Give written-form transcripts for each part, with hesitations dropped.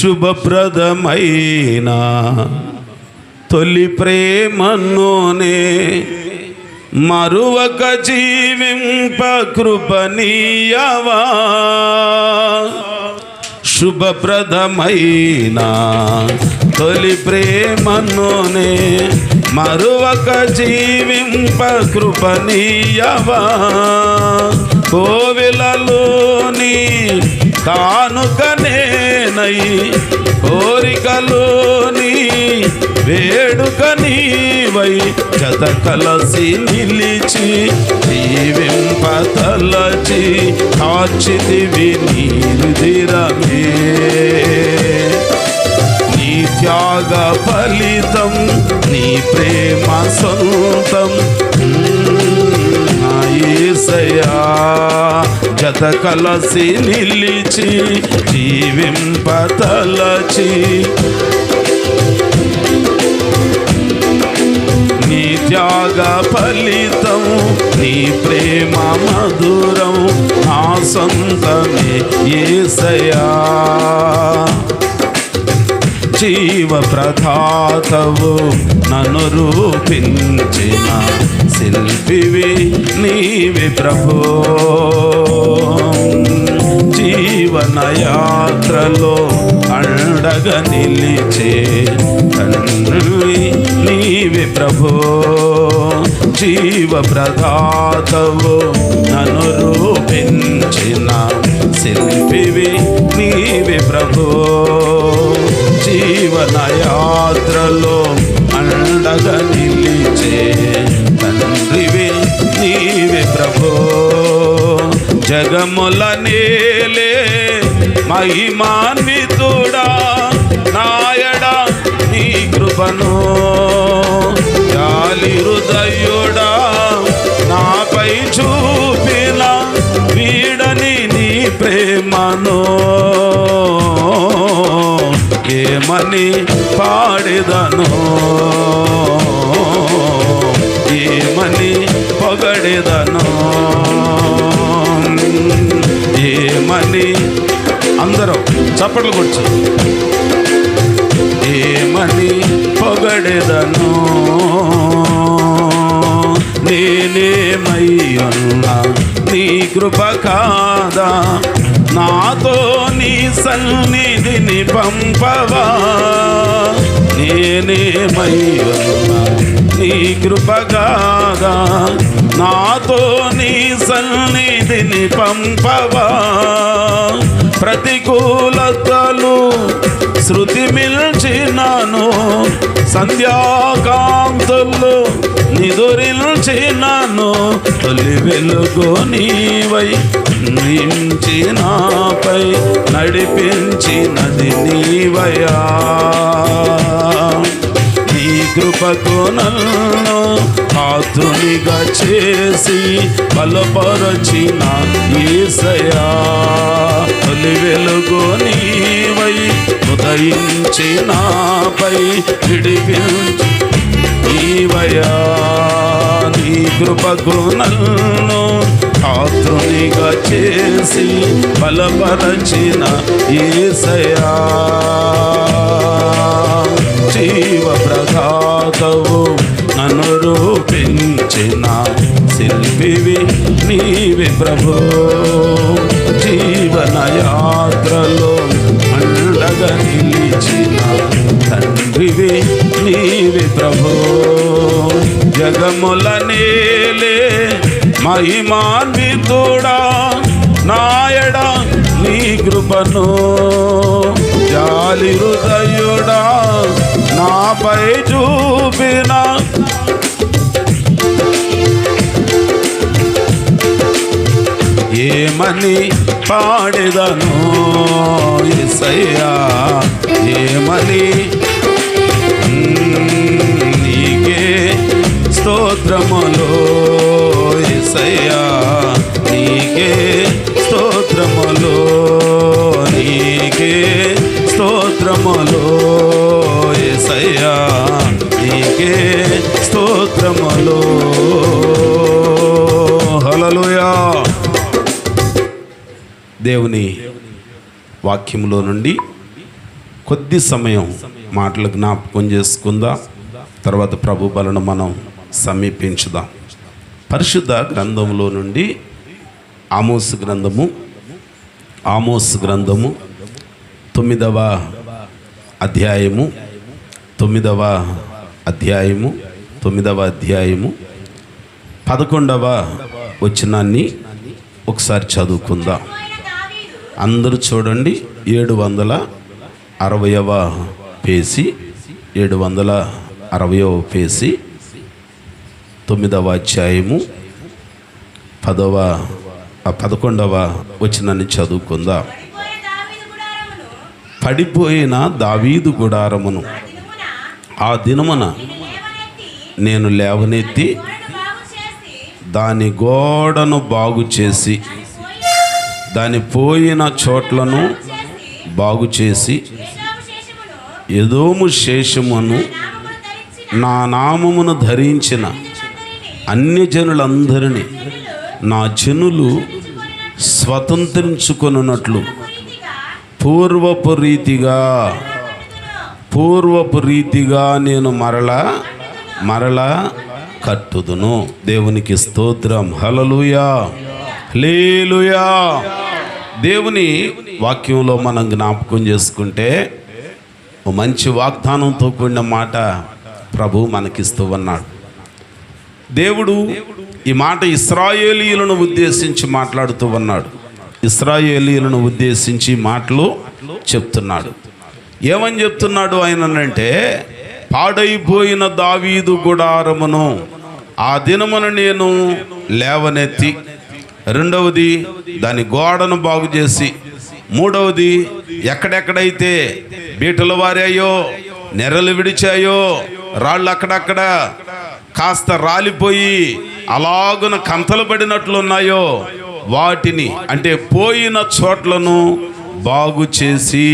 శుభప్రదమైన తొలి ప్రేమనునే మరువక జీవింప కృపనీయవా. శుభప్రదమైన తొలి ప్రేమనునే మరువక జీవింప కృపనీయవా. కోవిలలోని కానుకనేనై కోరికలోని వేడుక నీవై జత కలసి నిలిచి జీవింపతలచి కాచితివి నీ రుధిరమే. నీ త్యాగ ఫలితం నీ ప్రేమ సొంతం యేసయ్యా. జత కలసి నిలిచి జీవింపతలచి నీ త్యాగ ఫలితం నీ ప్రేమ మధురం నా సొంతమే యేసయ్యా. జీవ ప్రదాతవు నన్ను రూపించిన శిల్పివి నీవి ప్రభో. జీవన యాత్రలో అండగా నిలిచే తండ్రి నీవి ప్రభో. జీవ ప్రదాతవు నన్ను రూపించిన శిల్పివి నీవి ప్రభో. జీవన యాత్రలో అండగా నిలిచే తండ్రివి నీవే ప్రభో. జగముల నేలే మహిమాన్వితుడా నాయడా నీ కృపను జాలి హృదయుడా నాపై చూపిన వీడని నీ ప్రేమను ఏమని పాడెదను ఏమని పొగడెదను ఏమని అందరూ చప్పట్లు కొచ్చు ఏమని పొగడెదను. నేనేమై ఉన్నా నీ కృప కాదా నాతో నీ సన్నిధిని పంపవా. నేనేమై ఉన్నా నీ కృప కాదా నాతో నీ సన్నిధిని పంపవా. ప్రతికూలతలు శృతి మిల్చినాను సంధ్యాకాంతులు నిదురిల్చినాను. తొలి వెలుగు నీవై నించి నాపై నడిపించినది నీవయా. నీ కృపకు నన్ను పాత్రునిగా చేసి బలపరచిన యేసయ్యా. తొలి వెలుగు నీవై ఉదయించి నాపై విడిపించి నీవయా. నీ కృపకు నన్ను పాత్రునిగా చేసి బలపరచిన యేసయ్యా. జీవ ప్రదాతవు నన్ను రూపించిన శిల్పివి నీవి ప్రభో. జీవన యాత్రలో అండగా నిలిచిన తండ్రివి నీవి ప్రభో. జగముల నేలే మహిమాన్వితుడా నాయడా నీ కృపను జాలి హృదయుడా నాపై చూపిన ఏమని పాడెదను యేసయ్యా. ఏమని నీకే స్తోత్రములు యేసయ్యా. నీకే స్తోత్రములు నీకే స్తోత్రములు యేసయ్యా. నీకే స్తోత్రములు. హల్లెలూయా. దేవుని వాక్యములో నుండి కొద్ది సమయం మాటలు జ్ఞాపకం చేసుకుందాం. తర్వాత ప్రభు బలను మనం సమీపించుదాం. పరిశుద్ధ గ్రంథంలో నుండి ఆమోసు గ్రంథము 9వ అధ్యాయము 11వ వచనాన్ని ఒకసారి చదువుకుందాం. అందరూ చూడండి. 760వ పేజీ 760వ పేజీ 9వ అధ్యాయము 11వ వచనాన్ని చదువుకుందాం. పడిపోయిన దావీదు గుడారమును ఆ దినమున నేను లేవనెత్తి దాని గోడను బాగు చేసి దాని పోయిన చోట్లను బాగు చేసి ఎదోము శేషమును నా నామమును ధరించిన అన్యజనులందరినీ నా జనులు స్వతంత్రించుకొనున్నట్లు పూర్వపు రీతిగా నేను మరలా కట్టుదును. దేవునికి స్తోత్రం. హల్లెలూయా, హల్లెలూయా. దేవుని వాక్యంలో మనం జ్ఞాపకం చేసుకుంటే ఓ మంచి వాగ్దానంతో కూడిన మాట ప్రభు మనకిస్తూ ఉన్నాడు. దేవుడు ఈ మాట ఇశ్రాయేలీయులను ఉద్దేశించి మాట్లాడుతూ ఉన్నాడు. ఇశ్రాయేలీయులను ఉద్దేశించి మాటలు చెప్తున్నాడు. ఏమని చెప్తున్నాడు ఆయనంటే, పాడైపోయిన దావీదు గుడారమును ఆ దినమున నేను లేవనెత్తి, రెండవది దాని గోడను బాగు చేసి, మూడవది ఎక్కడెక్కడైతే బీటలు వారాయో, నెరలు విడిచాయో, రాళ్ళు అక్కడక్కడ కాస్త రాలిపోయి అలాగున కంతలు పడినట్లున్నాయో వాటిని, అంటే పోయిన చోట్లను బాగు చేసి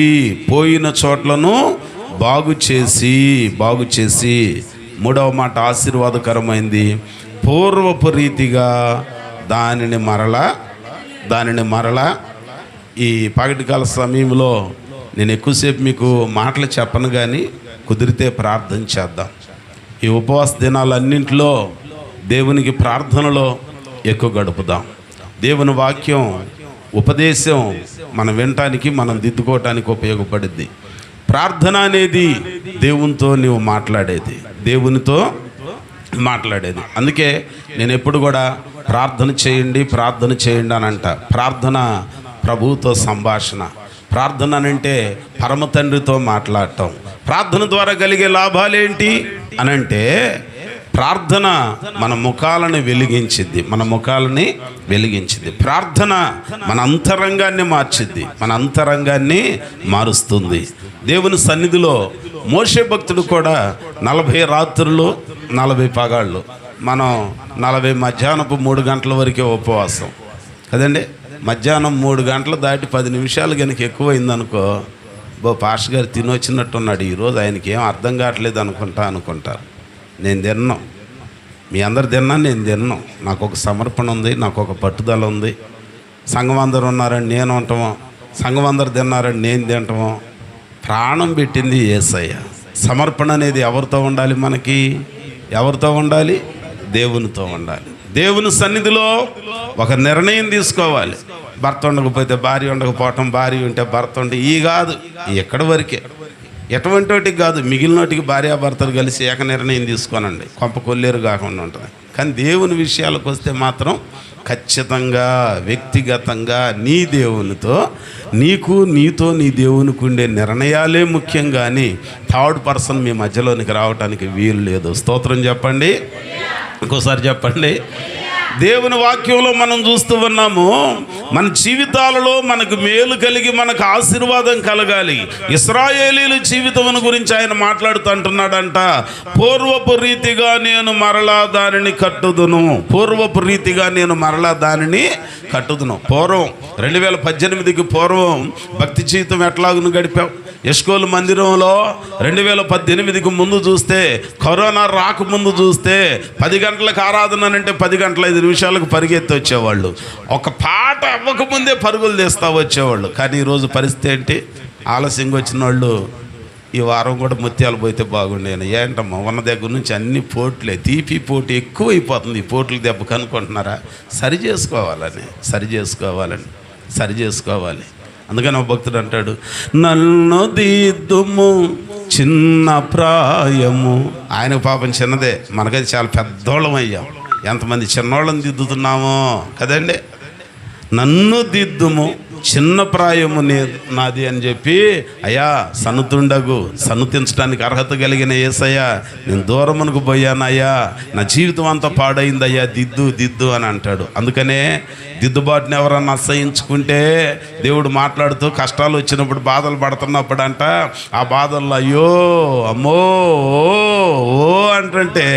మూడవ మాట ఆశీర్వాదకరమైంది. పూర్వపు రీతిగా దానిని మరలా ఈ పగటికాల సమయంలో నేను ఎక్కువసేపు మీకు మాటలు చెప్పను, కానీ కుదిరితే ప్రార్థన చేద్దాం. ఈ ఉపవాస దినాలన్నింటిలో దేవునికి ప్రార్థనలో ఎక్కువ గడుపుదాం. దేవుని వాక్యం ఉపదేశం మనం వినటానికి, మనం దిద్దుకోవటానికి ఉపయోగపడుద్ది. ప్రార్థన అనేది దేవునితో నీవు మాట్లాడేది, దేవునితో మాట్లాడేది. అందుకే నేను ఎప్పుడు కూడా ప్రార్థన చేయండి అని అంట. ప్రార్థన ప్రభువుతో సంభాషణ. ప్రార్థన అంటే పరమ తండ్రితో మాట్లాడటం. ప్రార్థన ద్వారా కలిగే లాభాలేంటి అనంటే, ప్రార్థన మన ముఖాలని వెలిగించిద్ది. ప్రార్థన మన అంతరంగాన్ని మారుస్తుంది. దేవుని సన్నిధిలో మోషే భక్తుడు కూడా 40 రాత్రులు 40 పగళ్ళు, మనం 40 మధ్యాహ్నపు 3 గంటల వరకే ఉపవాసం కదండి. మధ్యాహ్నం 3 గంటలు దాటి 10 నిమిషాలు కనుక ఎక్కువైందనుకో, పాస్టర్ గారు తినొచ్చినట్టున్నాడు ఈరోజు, ఆయనకి ఏం అర్థం కావట్లేదు అనుకుంటారు. నేను తిన్నాం, మీ అందరు తిన్నాను, నేను తిన్నాం. నాకు ఒక సమర్పణ ఉంది, నాకు ఒక పట్టుదల ఉంది. సంఘం అందరు ఉన్నారని నేను ఉంటామో, సంఘం అందరు తిన్నారని నేను తింటామో. ప్రాణం పెట్టింది యేసయ్య. సమర్పణ అనేది ఎవరితో ఉండాలి? ఎవరితో ఉండాలి? దేవునితో ఉండాలి. దేవుని సన్నిధిలో ఒక నిర్ణయం తీసుకోవాలి. భర్త ఉండకపోతే భార్య ఉండకపోవటం, భార్య ఉంటే భర్త ఉంటే, ఈ కాదు, ఎక్కడి వరకే. ఎటువంటి వాటికి కాదు, మిగిలినోటికి భార్యాభర్తలు కలిసి ఏక నిర్ణయం తీసుకోనండి, కొంప కొల్లేరు కాకుండా ఉంటుంది. కానీ దేవుని విషయాలకు వస్తే మాత్రం ఖచ్చితంగా వ్యక్తిగతంగా నీ దేవునితో, నీతో నీ దేవునికి ఉండే నిర్ణయాలే ముఖ్యం, కానీ థర్డ్ పర్సన్ మీ మధ్యలోనికి రావడానికి వీలు లేదు. స్తోత్రం చెప్పండి, ఇంకోసారి చెప్పండి. దేవుని వాక్యంలో మనం చూస్తూ ఉన్నాము, మన జీవితాలలో మనకు మేలు కలిగి మనకు ఆశీర్వాదం కలగాలి. ఇశ్రాయేలీయుల జీవితం గురించి ఆయన మాట్లాడుతూ అంటున్నాడంట, పూర్వపు రీతిగా నేను మరలా దానిని కట్టుదును. పూర్వం 2018కి పూర్వం భక్తి జీవితం ఎట్లాగును గడిపాం. ఎస్కోలు మందిరంలో 2018కి ముందు చూస్తే, కరోనా రాకముందు చూస్తే 10 గంటలకు ఆరాధన అంటే 10 గంటల 5 నిమిషాలకు పరిగెత్తి వచ్చేవాళ్ళు. ఒక పాట అవ్వకముందే పరుగులు తీస్తూ వచ్చేవాళ్ళు. కానీ ఈరోజు పరిస్థితి ఏంటి? ఆలస్యంగా వచ్చిన వాళ్ళు ఈ వారం కూడా ముత్యాలు పోతే బాగుండేను. ఏంటమ్మా ఉన్న దగ్గర నుంచి అన్ని పోట్లే, తీపి పోటీ ఎక్కువైపోతుంది. ఈ పోట్ల దెబ్బ కనుక్కుంటున్నారా? సరి చేసుకోవాలి. అందుకని ఒక భక్తుడు అంటాడు, నన్ను దిద్దుము చిన్న ప్రాయము. ఆయనకు పాపం చిన్నదే, మనకైతే చాలా పెద్దోళ్ళం అయ్యాం. ఎంతమంది చిన్నోళ్ళని దిద్దుతున్నామో కదండి. నన్ను దిద్దుము చిన్న ప్రాయము నాది అని చెప్పి, అయ్యా సన్నుతించడానికి అర్హత కలిగిన యేసయ్యా, నేను దూరమునకు పోయానయ్యా, నా జీవితం అంతా పాడైందయ్యా, దిద్దు అని అంటాడు. అందుకనే దిద్దుబాటుని ఎవరన్నా అసహించుకుంటే దేవుడు మాట్లాడుతూ కష్టాలు వచ్చినప్పుడు, బాధలు పడుతున్నప్పుడు అంట, ఆ బాధల్లో అయ్యో అమ్మో ఓ అంటుంటే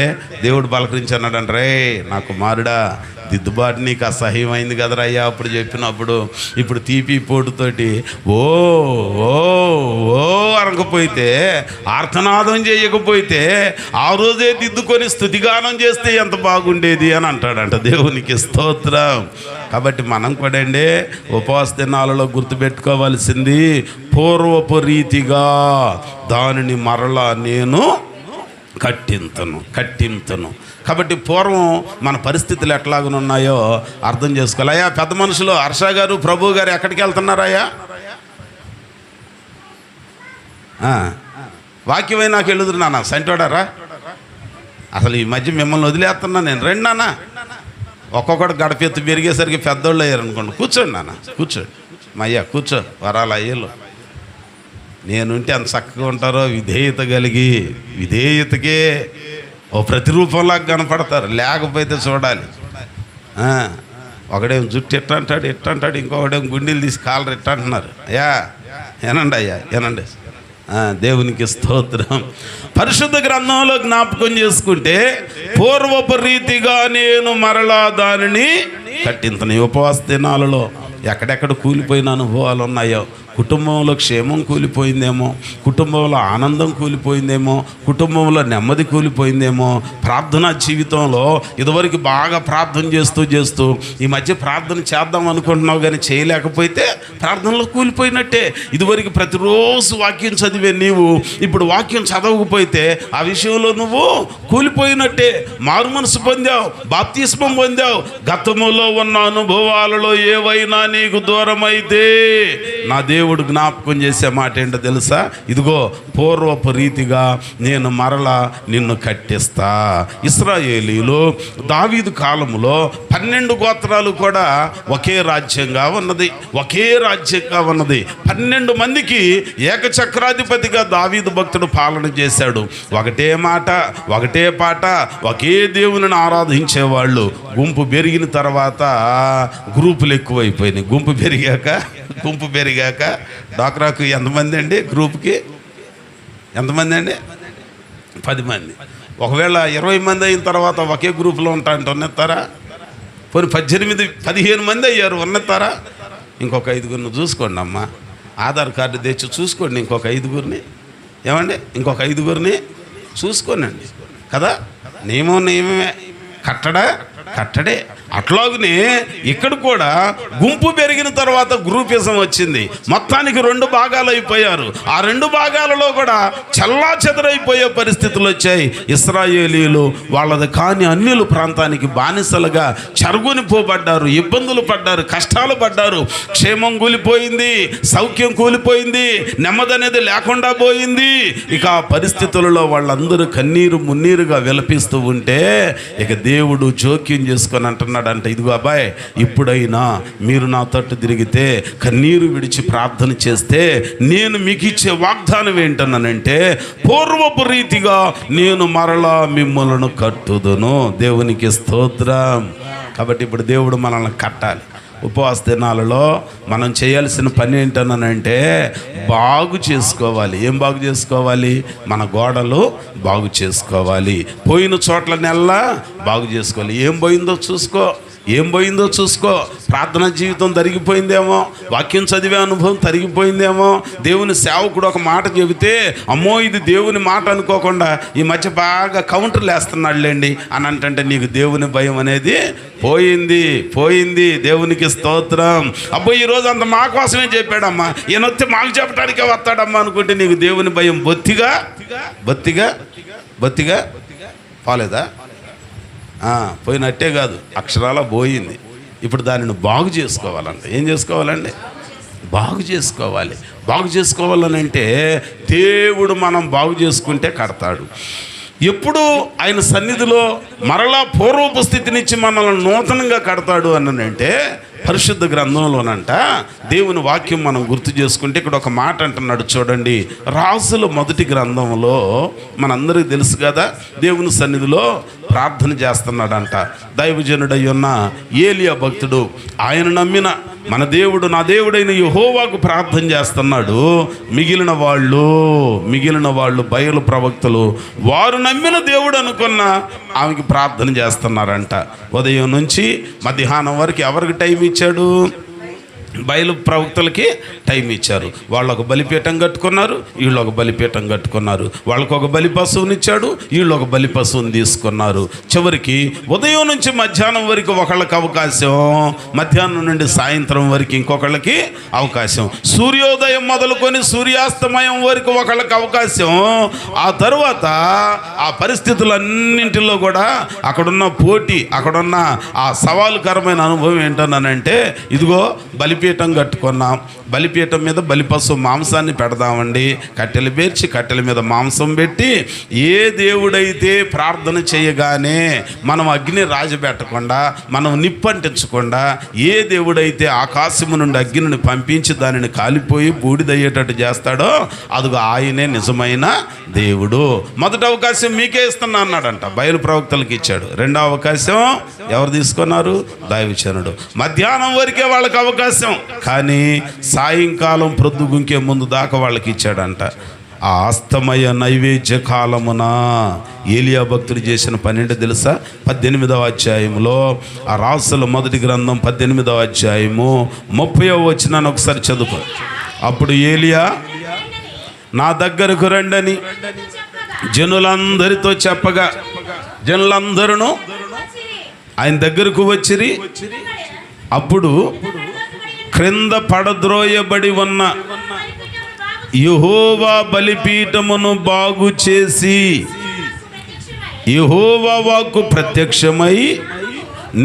దేవుడు పలకరించన్నాడంట, రే నా కుమారుడా, దిద్దుబాటు నీకు అసహ్యమైంది కదరా అయ్యా అప్పుడు చెప్పినప్పుడు. ఇప్పుడు తీపి పోటుతోటి ఓ ఓ ఓ అనకపోతే, ఆర్తనాదం చేయకపోతే, ఆ రోజే దిద్దుకొని స్తుతిగానం చేస్తే ఎంత బాగుండేది అని అంటాడంట. దేవునికి స్తోత్రం. కాబట్టి మనం కూడా అండి ఉపవాస దినాలలో గుర్తుపెట్టుకోవాల్సింది, పూర్వపు రీతిగా దానిని మరలా నేను కట్టింతును. కాబట్టి పూర్వం మన పరిస్థితులు ఎట్లాగనున్నాయో అర్థం చేసుకోవాలి. అయ్యా పెద్ద మనుషులు హర్ష గారు, ప్రభు గారు ఎక్కడికి వెళ్తున్నారయ్యా? వాక్యమై నాకు వెళ్ళుదురు నాన్న, సంటోడారా? అసలు ఈ మధ్య మిమ్మల్ని వదిలేస్తున్నా నేను. రండి నాన్న, ఒక్కొక్కటి గడపెత్తు పెరిగేసరికి పెద్దోళ్ళు అయ్యారు అనుకోండి. కూర్చోండి నాన్న, కూర్చోండి. మా అయ్యా కూర్చో, వరాలు అయ్యేళ్ళు నేనుంటే అంత చక్కగా ఉంటారో. విధేయతకే ఓ ప్రతిరూపంలాగా కనపడతారు. లేకపోతే చూడాలి. ఒకడేం జుట్టు ఎట్ట అంటాడు, ఇంకొకడేం గుండెలు తీసి కాలరు ఎట్ట అంటున్నారు. ఏనండి. దేవునికి స్తోత్రం. పరిశుద్ధ గ్రంథంలో జ్ఞాపకం చేసుకుంటే, పూర్వపు రీతిగా నేను మరలా దానిని కట్టింతను. ఉపవాస దినాలలో ఎక్కడెక్కడ కూలిపోయిన అనుభవాలు ఉన్నాయో, కుటుంబంలో క్షేమం కూలిపోయిందేమో, కుటుంబంలో ఆనందం కూలిపోయిందేమో, కుటుంబంలో నెమ్మది కూలిపోయిందేమో, ప్రార్థనా జీవితంలో ఇదివరకు బాగా ప్రార్థన చేస్తూ ఈ మధ్య ప్రార్థన చేద్దాం అనుకుంటున్నావు కానీ చేయలేకపోతే ప్రార్థనలో కూలిపోయినట్టే. ఇదివరకు ప్రతిరోజు వాక్యం చదివే నీవు ఇప్పుడు వాక్యం చదవకపోతే ఆ విషయంలో నువ్వు కూలిపోయినట్టే. మారు మనసు పొందావు, బాప్తిస్మం పొందావు. గతములో ఉన్న అనుభవాలలో ఏవైనా నీకు దూరమైతే నా దేవుడు జ్ఞాపకం చేసే మాట ఏంటో తెలుసా? ఇదిగో పూర్వపు రీతిగా నేను మరలా నిన్ను కట్టిస్తా. ఇశ్రాయేలీలు దావీదు కాలంలో 12 గోత్రాలు కూడా ఒకే రాజ్యంగా ఉన్నది. 12 మందికి ఏకచక్రాధిపతిగా దావీదు భక్తుడు పాలన చేశాడు. ఒకటే మాట, ఒకటే పాట, ఒకే దేవుని ఆరాధించేవాళ్ళు. గుంపు పెరిగిన తర్వాత గ్రూపులు ఎక్కువైపోయినాయి. గుంపు పెరిగాక డాక్రాకు ఎంతమంది అండి? గ్రూప్కి ఎంతమంది అండి? 10 మంది. ఒకవేళ 20 మంది అయిన తర్వాత ఒకే గ్రూప్లో ఉంటారంటే ఉన్నెత్తారా? పోనీ 18-15 మంది అయ్యారు, ఉన్నెత్తారా? ఇంకొక 5గురిని చూసుకోండి అమ్మా. ఆధార్ కార్డు తెచ్చి చూసుకోండి. ఇంకొక 5గురిని ఏమండి, ఇంకొక 5గురిని చూసుకోనండి కదా. నియమమే, కట్టడే. అట్లాగనే ఇక్కడ కూడా గుంపు పెరిగిన తర్వాత గ్రూపిజం వచ్చింది. మొత్తానికి 2 భాగాలు అయిపోయారు. ఆ 2 భాగాలలో కూడా చల్లా చెదరైపోయే పరిస్థితులు వచ్చాయి. ఇశ్రాయేలీలు వాళ్ళది కాని అన్యుల ప్రాంతానికి బానిసలుగా చెరుగుని పోబడ్డారు, ఇబ్బందులు పడ్డారు, కష్టాలు పడ్డారు. క్షేమం కూలిపోయింది, సౌఖ్యం కూలిపోయింది, నెమ్మది అనేది లేకుండా పోయింది. ఇక ఆ పరిస్థితులలో వాళ్ళందరూ కన్నీరు మున్నీరుగా విలపిస్తూ ఉంటే ఇక దేవుడు జోక్యం చేసుకొని అంటున్నాడు అంట, ఇదిగో అబ్బాయి, ఇప్పుడైనా మీరు నా తట్టు తిరిగితే, కన్నీరు విడిచి ప్రార్థన చేస్తే నేను మీకు ఇచ్చే వాగ్దానం ఏంటన్నానంటే, పూర్వపు రీతిగా నేను మరలా మిమ్మల్ని కట్టుదును. దేవునికి స్తోత్రం. కాబట్టి ఇప్పుడు దేవుడు మనల్ని కట్టాలి. ఉపవాస దినాలలో మనం చేయాల్సిన పని ఏంటన్నానంటే బాగు చేసుకోవాలి. ఏం బాగు చేసుకోవాలి? మన గోడలు బాగు చేసుకోవాలి. పోయిన చోట్ల నెల్లా బాగు చేసుకోవాలి. ఏం పోయిందో చూసుకో. ఏం పోయిందో చూసుకో. ప్రార్థనా జీవితం తరిగిపోయిందేమో, వాక్యం చదివే అనుభవం తరిగిపోయిందేమో. దేవుని సేవకుడు ఒక మాట చెబితే అమ్మో ఇది దేవుని మాట అనుకోకుండా ఈ మధ్య బాగా కౌంటర్లు వేస్తున్నాడులేండి అని అంటే నీకు దేవుని భయం అనేది పోయింది. దేవునికి స్తోత్రం. అబ్బో ఈరోజు అంత మా కోసమే చెప్పాడమ్మా, ఈయనొస్తే మాకు చెప్పడానికే వస్తాడమ్మా అనుకుంటే నీకు దేవుని భయం బొత్తిగా పోలేదా? పోయినట్టే కాదు, అక్షరాల పోయింది. ఇప్పుడు దానిని బాగు చేసుకోవాలంటే ఏం చేసుకోవాలండి? బాగు చేసుకోవాలని అంటే దేవుడు మనం బాగు చేసుకుంటే కడతాడు. ఎప్పుడు ఆయన సన్నిధిలో మరలా పూర్వపు స్థితినిచ్చి మనల్ని నూతనంగా కడతాడు అనంటే పరిశుద్ధ గ్రంథంలోనంట దేవుని వాక్యం మనం గుర్తు చేసుకుంటే ఇక్కడ ఒక మాట అంటున్నాడు చూడండి. రాజుల మొదటి గ్రంథంలో మనందరికీ తెలుసు కదా, దేవుని సన్నిధిలో ప్రార్థన చేస్తున్నాడంట దైవజనుడై ఉన్న ఏలియా భక్తుడు. ఆయన నమ్మిన మన దేవుడు నా దేవుడైన యెహోవాకు ప్రార్థన చేస్తున్నాడు. మిగిలిన వాళ్ళు బయలు ప్రవక్తలు వారు నమ్మిన దేవుడు అనుకున్న ఆమెకి ప్రార్థన చేస్తున్నారంట. ఉదయం నుంచి మధ్యాహ్నం వరకు ఎవరికి టైం ఇచ్చాడు? బయలు ప్రవక్తలకి టైం ఇచ్చారు. వాళ్ళు ఒక బలిపీఠం కట్టుకున్నారు, వీళ్ళు ఒక బలిపీఠం కట్టుకున్నారు. వాళ్ళకు ఒక బలి పశువునిచ్చాడు, వీళ్ళు ఒక బలి పశువుని తీసుకున్నారు. చివరికి ఉదయం నుంచి మధ్యాహ్నం వరకు ఒకళ్ళకి అవకాశం, మధ్యాహ్నం నుండి సాయంత్రం వరకు ఇంకొకళ్ళకి అవకాశం, సూర్యోదయం మొదలుకొని సూర్యాస్తమయం వరకు ఒకళ్ళకి అవకాశం. ఆ తర్వాత ఆ పరిస్థితులన్నింటిలో కూడా అక్కడున్న పోటీ, అక్కడున్న ఆ సవాలుకరమైన అనుభవం ఏంటన్నానంటే ఇదిగో బలిపీఠం కట్టుకున్నాం, బలిపీఠం మీద బలిపశువు మాంసాన్ని పెడదామండి. కట్టెలు పేర్చి కట్టెల మీద మాంసం పెట్టి ఏ దేవుడైతే ప్రార్థన చేయగానే మనం అగ్ని రాజబెట్టకుండా, మనం నిప్పంటించకుండా, ఏ దేవుడైతే ఆకాశము నుండి అగ్నిని పంపించి దానిని కాలిపోయి బూడిదయ్యేటట్టు చేస్తాడో అదిగో ఆయనే నిజమైన దేవుడు. మొదటి అవకాశం మీకే ఇస్తున్నా అన్నాడంట, బయలు ప్రవక్తలకు ఇచ్చాడు. రెండో అవకాశం ఎవరు తీసుకున్నారు? దైవజనుడు. మధ్యాహ్నం వరకే వాళ్ళకి అవకాశం, కానీ సాయంకాలం ప్రొద్దుగుంకే ముందు దాకా వాళ్ళకి ఇచ్చాడంట. ఆ అస్తమయ నైవేద్య కాలమున ఏలియా భక్తుడు చేసిన పని ఏంటో తెలుసా? 18వ అధ్యాయంలో ఆ రాసుల మొదటి గ్రంథం 18వ అధ్యాయము 30వ వచనాన్ని ఒకసారి చదువుకో. అప్పుడు ఏలియా నా దగ్గరకు రండని జనులందరితో చెప్పగా జనులందరూ ఆయన దగ్గరకు వచ్చిరి. అప్పుడు క్రింద పడద్రోయబడి ఉన్న యెహోవా బలిపీఠమును బాగు చేసి యెహోవా వాక్కు ప్రత్యక్షమై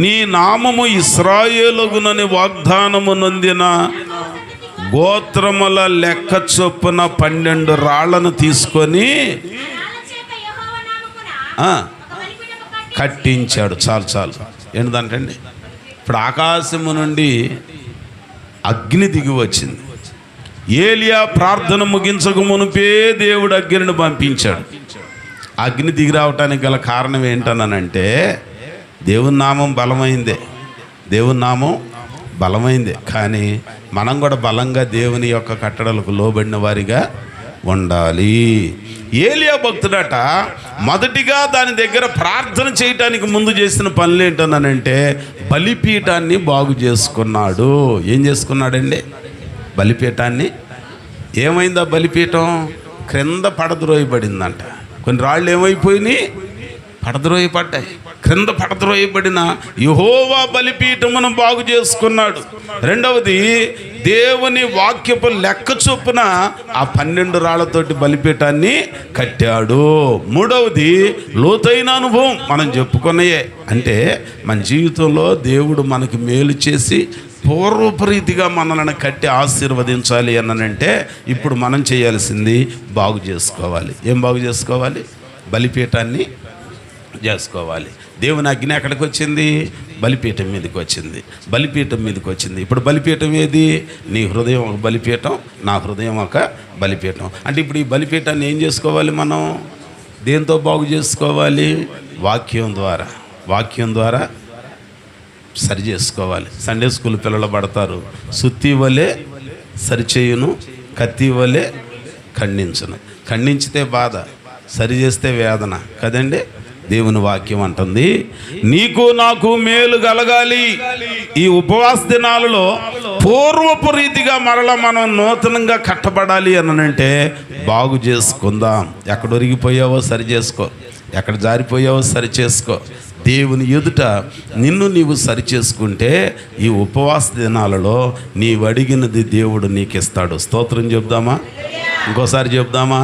నీ నామము ఇశ్రాయేలుగునని వాగ్దానము నొందిన గోత్రముల లెక్క చొప్పున 12 రాళ్లను తీసుకొని కట్టించాడు. చాలు ఏంటంటండి, ఇప్పుడు ఆకాశము నుండి అగ్ని దిగి వచ్చింది. ఏలియా ప్రార్థన ముగించక మునిపే దేవుడు అగ్నిని పంపించాడు. అగ్ని దిగి రావటానికి గల కారణం ఏంటనంటే దేవుని నామం బలమైందే, కానీ మనం కూడా బలంగా దేవుని యొక్క కట్టడలకు లోబడిన వారిగా ఉండాలి. ఏలియా భక్తుడట మొదటిగా దాని దగ్గర ప్రార్థన చేయటానికి ముందు చేసిన పనులు ఏంటన్నానంటే బలిపీఠాన్ని బాగు చేసుకున్నాడు. ఏం చేసుకున్నాడండి? బలిపీఠాన్ని. ఏమైందా బలిపీఠం? క్రింద పడద్రోయబడిందంట. కొన్ని రాళ్ళు ఏమైపోయినాయి? పడద్రోయబడ్డాయి. క్రింద పడద్రోయబడిన యెహోవా బలిపీఠమును బాగు చేసుకున్నాడు. రెండవది దేవుని వాక్యపు లెక్క చొప్పున ఆ 12 రాళ్లతోటి బలిపీఠాన్ని కట్టాడు. మూడవది లోతైన అనుభవం మనం చెప్పుకున్నాయే. అంటే మన జీవితంలో దేవుడు మనకి మేలు చేసి పూర్వపరీతిగా మనల్ని కట్టి ఆశీర్వదించాలి అనంటే ఇప్పుడు మనం చేయాల్సింది బాగు చేసుకోవాలి. ఏం బాగు చేసుకోవాలి? బలిపీఠాన్ని చేసుకోవాలి. దేవుని అగ్ని ఎక్కడికి వచ్చింది? బలిపీఠం మీదకి వచ్చింది. ఇప్పుడు బలిపీఠం ఏది? నీ హృదయం ఒక బలిపీఠం, నా హృదయం ఒక బలిపీఠం. అంటే ఇప్పుడు ఈ బలిపీఠాన్ని ఏం చేసుకోవాలి? మనం దేంతో బాగు చేసుకోవాలి? వాక్యం ద్వారా సరి చేసుకోవాలి. సండే స్కూల్ పిల్లలు పడతారు, సుత్తి వలె సరిచేయును, కత్తి వలె ఖండించును. ఖండించితే బాధ, సరి చేస్తే వేదన కదండి. దేవుని వాక్యం అంటుంది, నీకు నాకు మేలు కలగాలి. ఈ ఉపవాస దినాలలో పూర్వపు రీతిగా మరలా మనం నూతనంగా కట్టబడాలి అని అంటే బాగు చేసుకుందాం. ఎక్కడ ఒరిగిపోయావో సరి చేసుకో, ఎక్కడ జారిపోయావో సరి చేసుకో. దేవుని ఎదుట నిన్ను నీవు సరి చేసుకుంటే ఈ ఉపవాస దినాలలో నీవు అడిగినది దేవుడు నీకు ఇస్తాడు. స్తోత్రం చెప్దామా? ఇంకోసారి చెప్దామా?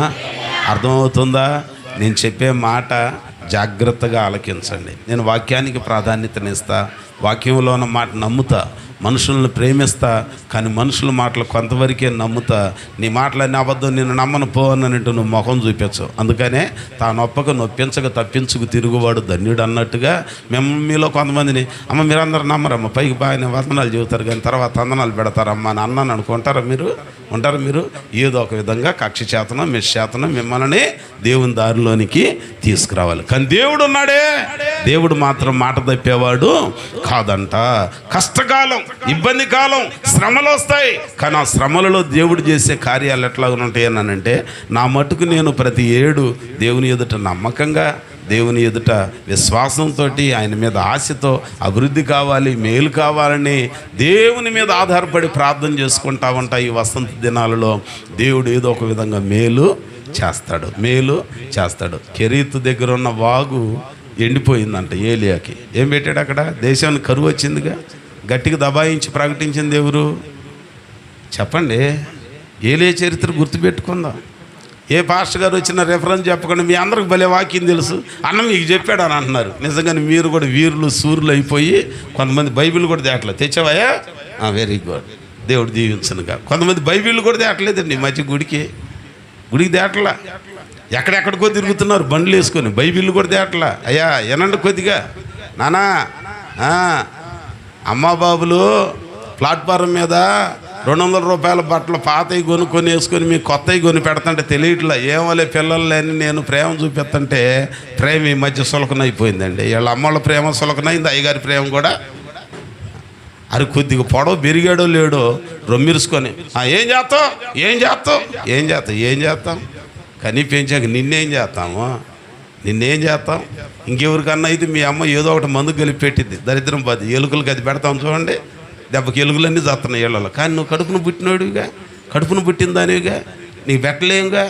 అర్థమవుతుందా? నేను చెప్పే మాట జాగ్రత్తగా ఆలకించండి. నేను వాక్యానికి ప్రాధాన్యతనిస్తా, వాక్యంలో ఉన్న మాట నమ్ముతా, మనుషులను ప్రేమిస్తా, కానీ మనుషుల మాటలు కొంతవరకే నమ్ముతా. నీ మాటలన్నీ అబద్ధం, నేను నమ్మను పో అన్నట్టు నువ్వు ముఖం చూపించవు. అందుకనే తానొప్పక నొప్పించక తప్పించుకు తిరుగువాడు ధన్యుడు అన్నట్టుగా మీలో కొంతమందిని, అమ్మ మీరందరూ నమ్మరమ్మ, పైకి బాగానే వందనాలు చెబుతారు కానీ తర్వాత వందనాలు పెడతారమ్మా అని అన్నాను అనుకుంటారా మీరు? ఉంటారు మీరు? ఏదో ఒక విధంగా కక్ష చేతనం మిశ్చేతనం మిమ్మల్ని దేవుని దారిలోనికి తీసుకురావాలి. కానీ దేవుడు ఉన్నాడే, దేవుడు మాత్రం మాట తప్పేవాడు కాదంట. కష్టకాలం, ఇబ్బంది కాలం, శ్రమలు వస్తాయి, కానీ ఆ శ్రమలలో దేవుడు చేసే కార్యాలు ఎట్లా ఉంటాయి అని అంటే, నా మటుకు నేను ప్రతి ఏడు దేవుని ఎదుట నమ్మకంగా, దేవుని ఎదుట విశ్వాసంతో, ఆయన మీద ఆశతో అభివృద్ధి కావాలి, మేలు కావాలని దేవుని మీద ఆధారపడి ప్రార్థన చేసుకుంటా ఉంటా. ఈ వసంత దినాలలో దేవుడు ఏదో ఒక విధంగా మేలు చేస్తాడు. కెరీతు దగ్గర ఉన్న వాగు ఎండిపోయిందంట ఏలియాకి. ఏం పెట్టాడు అక్కడ? దేశానికి కరువు వచ్చిందిగా, గట్టిగా దబాయించి ప్రకటించింది ఎవరు చెప్పండి? ఏలియా చరిత్ర గుర్తుపెట్టుకుందాం. ఏ పాస్టర్ గారు వచ్చిన రెఫరెన్స్ చెప్పకుండా మీ అందరికి భలే వాక్యం తెలుసు అన్న మీకు చెప్పాడు అని అంటున్నారు. నిజంగానే మీరు కూడా వీరులు సూర్యులు అయిపోయి కొంతమంది బైబిల్ కూడా తేటలేదు. తెచ్చావయ్యా? వెరీ గుడ్, దేవుడు దీవించనుగా. కొంతమంది బైబిల్ కూడా తేటలేదండి ఈ మధ్య గుడికి తేటలా, ఎక్కడెక్కడికో తిరుగుతున్నారు బండ్లు వేసుకొని, బైబిల్ కూడా తేటలా. అయ్యా వినండి కొద్దిగా, నానా అమ్మా బాబులు ప్లాట్ఫారం మీద 200 రూపాయల బట్టలు పాతవి కొనుక్కొని వేసుకొని మీకు కొత్తవి కొని పెడతంటే తెలియట్లా. ఏమోలే పిల్లలు లేని నేను ప్రేమ చూపిస్తుంటే ప్రేమ ఈ మధ్య సులకనైపోయిందండి. వీళ్ళ అమ్మవాళ్ళ ప్రేమ సులకనైంది, అయ్యగారి ప్రేమ కూడా. అది కొద్దిగా పొడవు పెరిగాడో లేడో రొమ్మిరుసుకొని ఏం చేస్తాం కనీ పెంచాక నిన్నేం చేస్తాం? ఇంకెవరికన్నా అయితే మీ అమ్మ ఏదో ఒకటి మందు కలిపి పెట్టింది, దరిద్రం పది ఎలుకలకి అది పెడతాం చూడండి, దెబ్బకి ఎలుకలన్నీ చస్తున్నాయి ఇళ్ళలో. కానీ నువ్వు కడుపును పుట్టిన దానివిగా, నీకు పెట్టలేవుగా,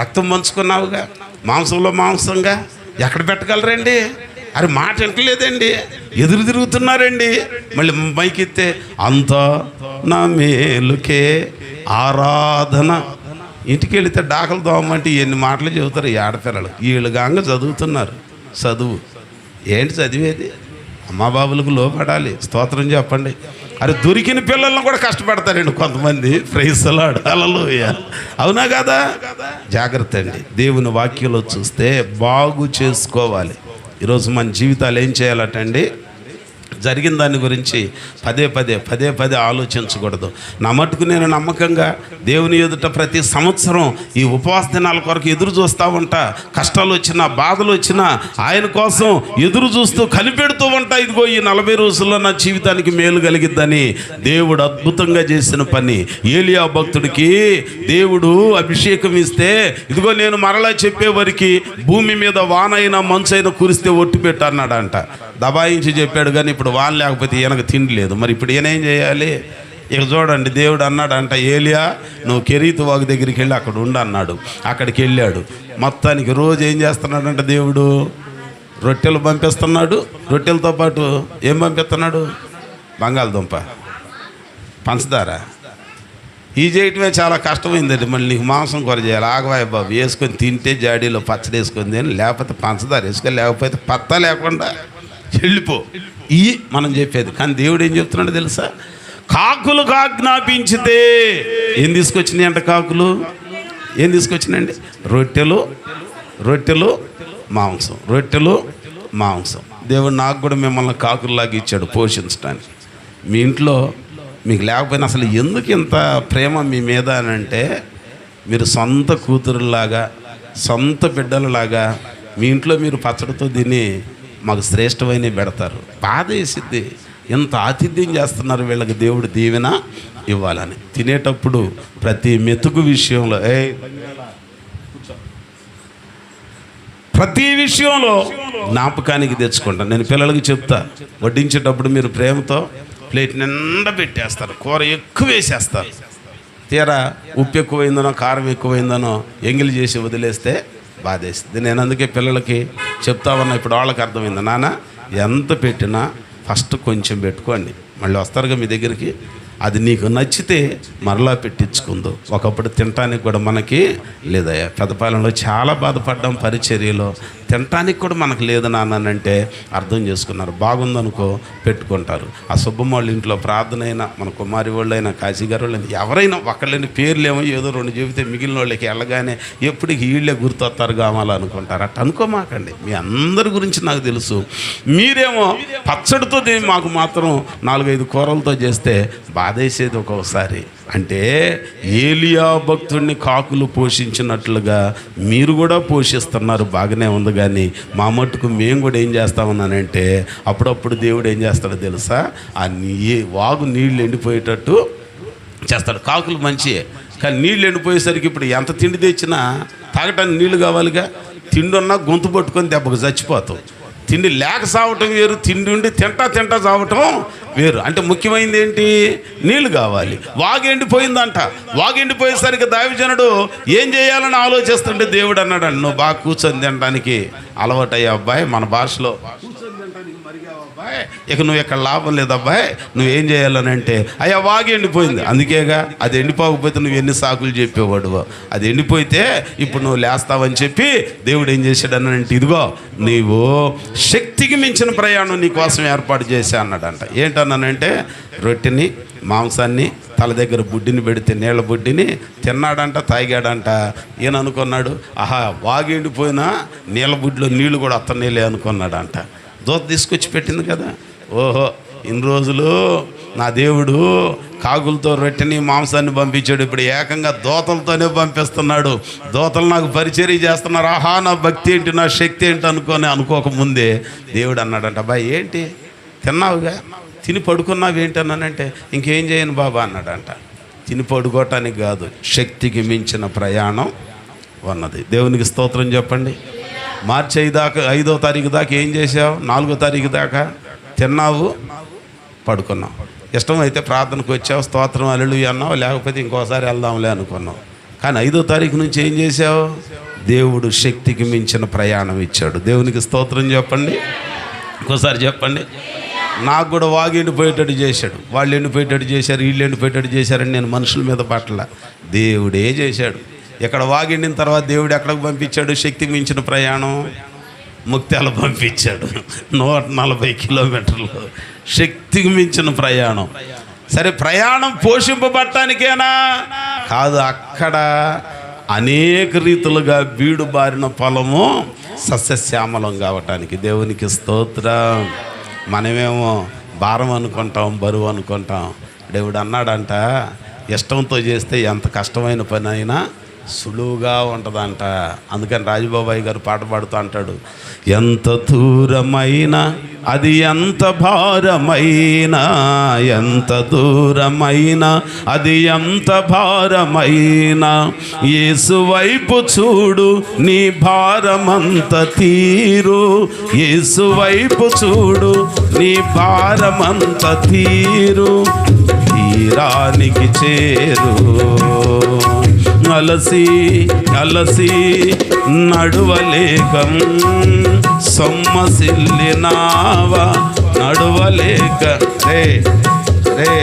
రక్తం పంచుకున్నావుగా, మాంసంలో మాంసంగా ఎక్కడ పెట్టగలరండి? అరే మాట వింటలేదండి, ఎదురు తిరుగుతున్నారండి. మళ్ళీ మైకెత్తే అంతా నా మేలుకే ఆరాధన. ఇంటికి వెళితే డాకలు దోమంటే ఎన్ని మాటలు చెబుతారు ఈ ఆడపిల్లలు. వీళ్ళుగాంగా చదువుతున్నారు. చదువు ఏంటి చదివేది? అమ్మా బాబులకు లోపడాలి. స్తోత్రం చెప్పండి. అరే దొరికిన పిల్లలను కూడా కష్టపడతారండి కొంతమంది. ప్రైజ్ ది లార్డ్, హల్లెలూయా. అవునా కదా? జాగ్రత్త అండి. దేవుని వాక్యంలో చూస్తే బాగు చేసుకోవాలి. ఈరోజు మన జీవితాలు ఏం చేయాలటండి? జరిగిన దాని గురించి పదే ఆలోచించకూడదు. నా మటుకు నేను నమ్మకంగా దేవుని ఎదుట ప్రతి సంవత్సరం ఈ ఉపవాస దినాల కొరకు ఎదురు చూస్తూ ఉంటా. కష్టాలు వచ్చినా బాధలు వచ్చినా ఆయన కోసం ఎదురు చూస్తూ కనిపెడుతూ ఉంటా. ఇదిగో ఈ 40 రోజుల్లో నా జీవితానికి మేలు కలిగిద్దని దేవుడు అద్భుతంగా చేసిన పని. ఏలియా భక్తుడికి దేవుడు అభిషేకం ఇస్తే, ఇదిగో నేను మరలా చెప్పేవారికి భూమి మీద వానైనా మంచైనా కురిస్తే ఒట్టు పెట్టు అన్నాడంట. దబాయించి చెప్పాడు కానీ ఇప్పుడు వాన లేకపోతే ఈయనకు తిండి లేదు. మరి ఇప్పుడు ఈయన ఏం చేయాలి? ఇక చూడండి, దేవుడు అన్నాడంట, ఏలియా నువ్వు కెరీతు వాగు దగ్గరికి వెళ్ళి అక్కడ ఉండు అన్నాడు. అక్కడికి వెళ్ళాడు. మొత్తానికి రోజు ఏం చేస్తున్నాడంట దేవుడు? రొట్టెలు పంపిస్తున్నాడు. రొట్టెలతో పాటు ఏం పంపిస్తున్నాడు? బంగాళదుంప, పంచదార. ఈ చేయటమే చాలా కష్టమైందండి. మళ్ళీ నీకు మాంసం కూర చేయాలి. ఆగవాయి బాబు, వేసుకొని తింటే జాడీలో పచ్చడి వేసుకొని తిని, లేకపోతే పంచదార వేసుకొని, లేకపోతే పత్తా లేకుండా వెళ్ళిపో. మనం చెప్పేది. కానీ దేవుడు ఏం చెప్తున్నాడు తెలుసా? కాకులకు ఆజ్ఞాపించితే ఏం తీసుకొచ్చినాయి అంట? కాకులు ఏం తీసుకొచ్చినాయండి? రొట్టెలు మాంసం. దేవుడు నాకు కూడా మిమ్మల్ని కాకుల్లాగా ఇచ్చాడు పోషించడానికి. మీ ఇంట్లో మీకు లేకపోయినా అసలు ఎందుకు ఇంత ప్రేమ మీ మీద అని అంటే, మీరు సొంత కూతురులాగా, సొంత బిడ్డలలాగా మీ ఇంట్లో మీరు పచ్చడితో తిని మాకు శ్రేష్టమైన పెడతారు. బాధ వేసిద్ది. ఎంత ఆతిథ్యం చేస్తున్నారు వీళ్ళకి, దేవుడు దీవెన ఇవ్వాలని. తినేటప్పుడు ప్రతి మెతుకు విషయంలో ప్రతి విషయంలో జ్ఞాపకానికి తెచ్చుకుంటాను. నేను పిల్లలకి చెప్తా, వడ్డించేటప్పుడు మీరు ప్రేమతో ప్లేట్ నిండా పెట్టేస్తారు, కూర ఎక్కువ వేసేస్తారు. తీరా ఉప్పు ఎక్కువైందనో కారం ఎక్కువైందనో ఎంగిలి చేసి వదిలేస్తే బాధేస్తుంది. నేను అందుకే పిల్లలకి చెప్తా ఉన్నా, ఇప్పుడు వాళ్ళకి అర్థమైంది, నాన్న ఎంత పెట్టినా ఫస్ట్ కొంచెం పెట్టుకోండి, మళ్ళీ వస్తారుగా మీ దగ్గరికి, అది నీకు నచ్చితే మరలా పెట్టించుకుందు. ఒకప్పుడు తినటానికి కూడా మనకి లేదయ్యా. పెద్దపాలెంలో చాలా బాధపడ్డాం, పరిచర్యలో తినటానికి కూడా మనకు లేదు నాన్నంటే అర్థం చేసుకున్నారు. బాగుందనుకో పెట్టుకుంటారు. ఆ సుబ్బమ్మ వాళ్ళ ఇంట్లో ప్రార్థన అయినా, మన కుమారి వాళ్ళు అయినా, కాశీగారు వాళ్ళు అయినా, ఎవరైనా ఒకళ్ళని పేర్లేమో ఏదో రెండు చెబితే మిగిలిన వాళ్ళకి వెళ్ళగానే ఎప్పటికి వీళ్ళే గుర్తొస్తారు కావాలనుకుంటారు. అట్ట అనుకోమాకండి, మీ అందరి గురించి నాకు తెలుసు. మీరేమో పచ్చడితో మాకు మాత్రం 4-5 కూరలతో చేస్తే బాధేసేది ఒక్కొక్కసారి. అంటే ఏలియా భక్తుడిని కాకులు పోషించినట్లుగా మీరు కూడా పోషిస్తున్నారు, బాగానే ఉంది. కానీ మా మట్టుకు మేము కూడా ఏం చేస్తామన్నానంటే, అప్పుడప్పుడు దేవుడు ఏం చేస్తాడో తెలుసా, ఆ వాగు నీళ్ళు ఎండిపోయేటట్టు చేస్తాడు. కాకులు మంచియే, కానీ నీళ్ళు ఎండిపోయేసరికి ఇప్పుడు ఎంత తిండి తెచ్చినా తాగటానికి నీళ్లు కావాలిగా. తిండి ఉన్నా గొంతు పట్టుకొని దెబ్బకు చచ్చిపోతాం. తిండి లేక సావటం వేరు, తిండి ఉండి తింటా సావటం వేరు. అంటే ముఖ్యమైనది ఏంటి, నీళ్లు కావాలి. వాగు ఎండిపోయిందంట. వాగు ఎండిపోయేసరికి దైవజనుడు ఏం చేయాలని ఆలోచిస్తుంటే దేవుడు అన్నాడు, నువ్వు బాగా కూర్చొని తినడానికి అలవాటయ్యా అబ్బాయి, మన భాషలో ఇక నువ్వు ఇక్కడ లాభం లేదు అబ్బాయి, నువ్వేం చేయాలని అంటే, అయ్యా వాగు ఎండిపోయింది, అందుకేగా అది ఎండిపోకపోతే నువ్వు ఎన్ని సాకులు చెప్పేవాడు, అది ఎండిపోతే ఇప్పుడు నువ్వు లేస్తావని చెప్పి దేవుడు ఏం చేశాడు అన్నాడంటే, ఇదిగో నీవు శక్తికి మించిన ప్రయాణం నీ కోసం ఏర్పాటు చేశా అన్నాడంట. ఏంటన్నానంటే, రొట్టెని మాంసాన్ని తల దగ్గర బుడ్డిని పెడితే నీళ్ళ బుడ్డిని తిన్నాడంట, తాగాడంట. ఈయన అనుకున్నాడు, ఆహా వాగు ఎండిపోయినా నీళ్ళ బుడ్డిలో నీళ్లు కూడా అత్తనీళ్ళే అనుకున్నాడంట. దోత తీసుకొచ్చి పెట్టింది కదా, ఓహో ఇన్ని రోజులు నా దేవుడు కాకులతో రొట్టెని మాంసాన్ని పంపించాడు, ఇప్పుడు ఏకంగా దోతలతోనే పంపిస్తున్నాడు. దోతలు నాకు పరిచర్య చేస్తున్నారు, ఆహా నా భక్తి ఏంటి, నా శక్తి ఏంటి అనుకోకముందే దేవుడు అన్నాడంట, అబ్బాయి ఏంటి తిన్నావుగా, తిని పడుకున్నావు ఏంటి అన్నానంటే, ఇంకేం చేయను బాబా అన్నాడంట. తిని పడుకోవటానికి కాదు, శక్తికి మించిన ప్రయాణం ఉన్నది. దేవునికి స్తోత్రం చెప్పండి. మార్చి 5వ తారీఖు దాకా ఏం చేసావు, 4వ తారీఖు దాకా తిన్నావు, పడుకున్నావు. ఇష్టమైతే ప్రార్థనకు వచ్చావు, స్తోత్రం హల్లెలూయా అన్నావు, లేకపోతే ఇంకోసారి వెళ్దాంలే అనుకున్నావు. కానీ 5వ తారీఖు నుంచి ఏం చేసావు, దేవుడు శక్తికి మించిన ప్రయాణం ఇచ్చాడు. దేవునికి స్తోత్రం చెప్పండి. ఇంకోసారి చెప్పండి. నాకు కూడా వాగు ఎండిపోయేటట్టు చేశాడు, వాళ్ళు ఎండిపోయేటట్టు చేశారు, వీళ్ళు ఎండిపోయేటట్టు చేశారని నేను మనుషుల మీద పట్ల, దేవుడే చేశాడు. ఇక్కడ వాగిండిన తర్వాత దేవుడు ఎక్కడికి పంపించాడు, శక్తికి మించిన ప్రయాణం ముక్త్యాల పంపించాడు. 140 కిలోమీటర్లు శక్తికి మించిన ప్రయాణం. సరే ప్రయాణం పోషింపబడటానికేనా కాదు, అక్కడ అనేక రీతులుగా బీడు బారిన పొలము సస్యశ్యామలం కావటానికి. దేవునికి స్తోత్రం. మనమేమో భారం అనుకుంటాం, బరువు అనుకుంటాం. దేవుడు అన్నాడంట, ఇష్టంతో చేస్తే ఎంత కష్టమైన పని అయినా సులువుగా ఉంటుందంట. అందుకని రాజబాబాయ్ గారు పాట పాడుతూ అంటాడు, ఎంత దూరమైనా అది ఎంత భారమైనా, ఎంత దూరమైనా అది ఎంత భారమైనా, యేసు వైపు చూడు నీ భారమంత తీరు, యేసు వైపు చూడు నీ భారమంత తీరు, తీరానికి చేరు. అలసి అలసి నడువలేకం సొమ్మసిల్లినావా నడువలేక రే రే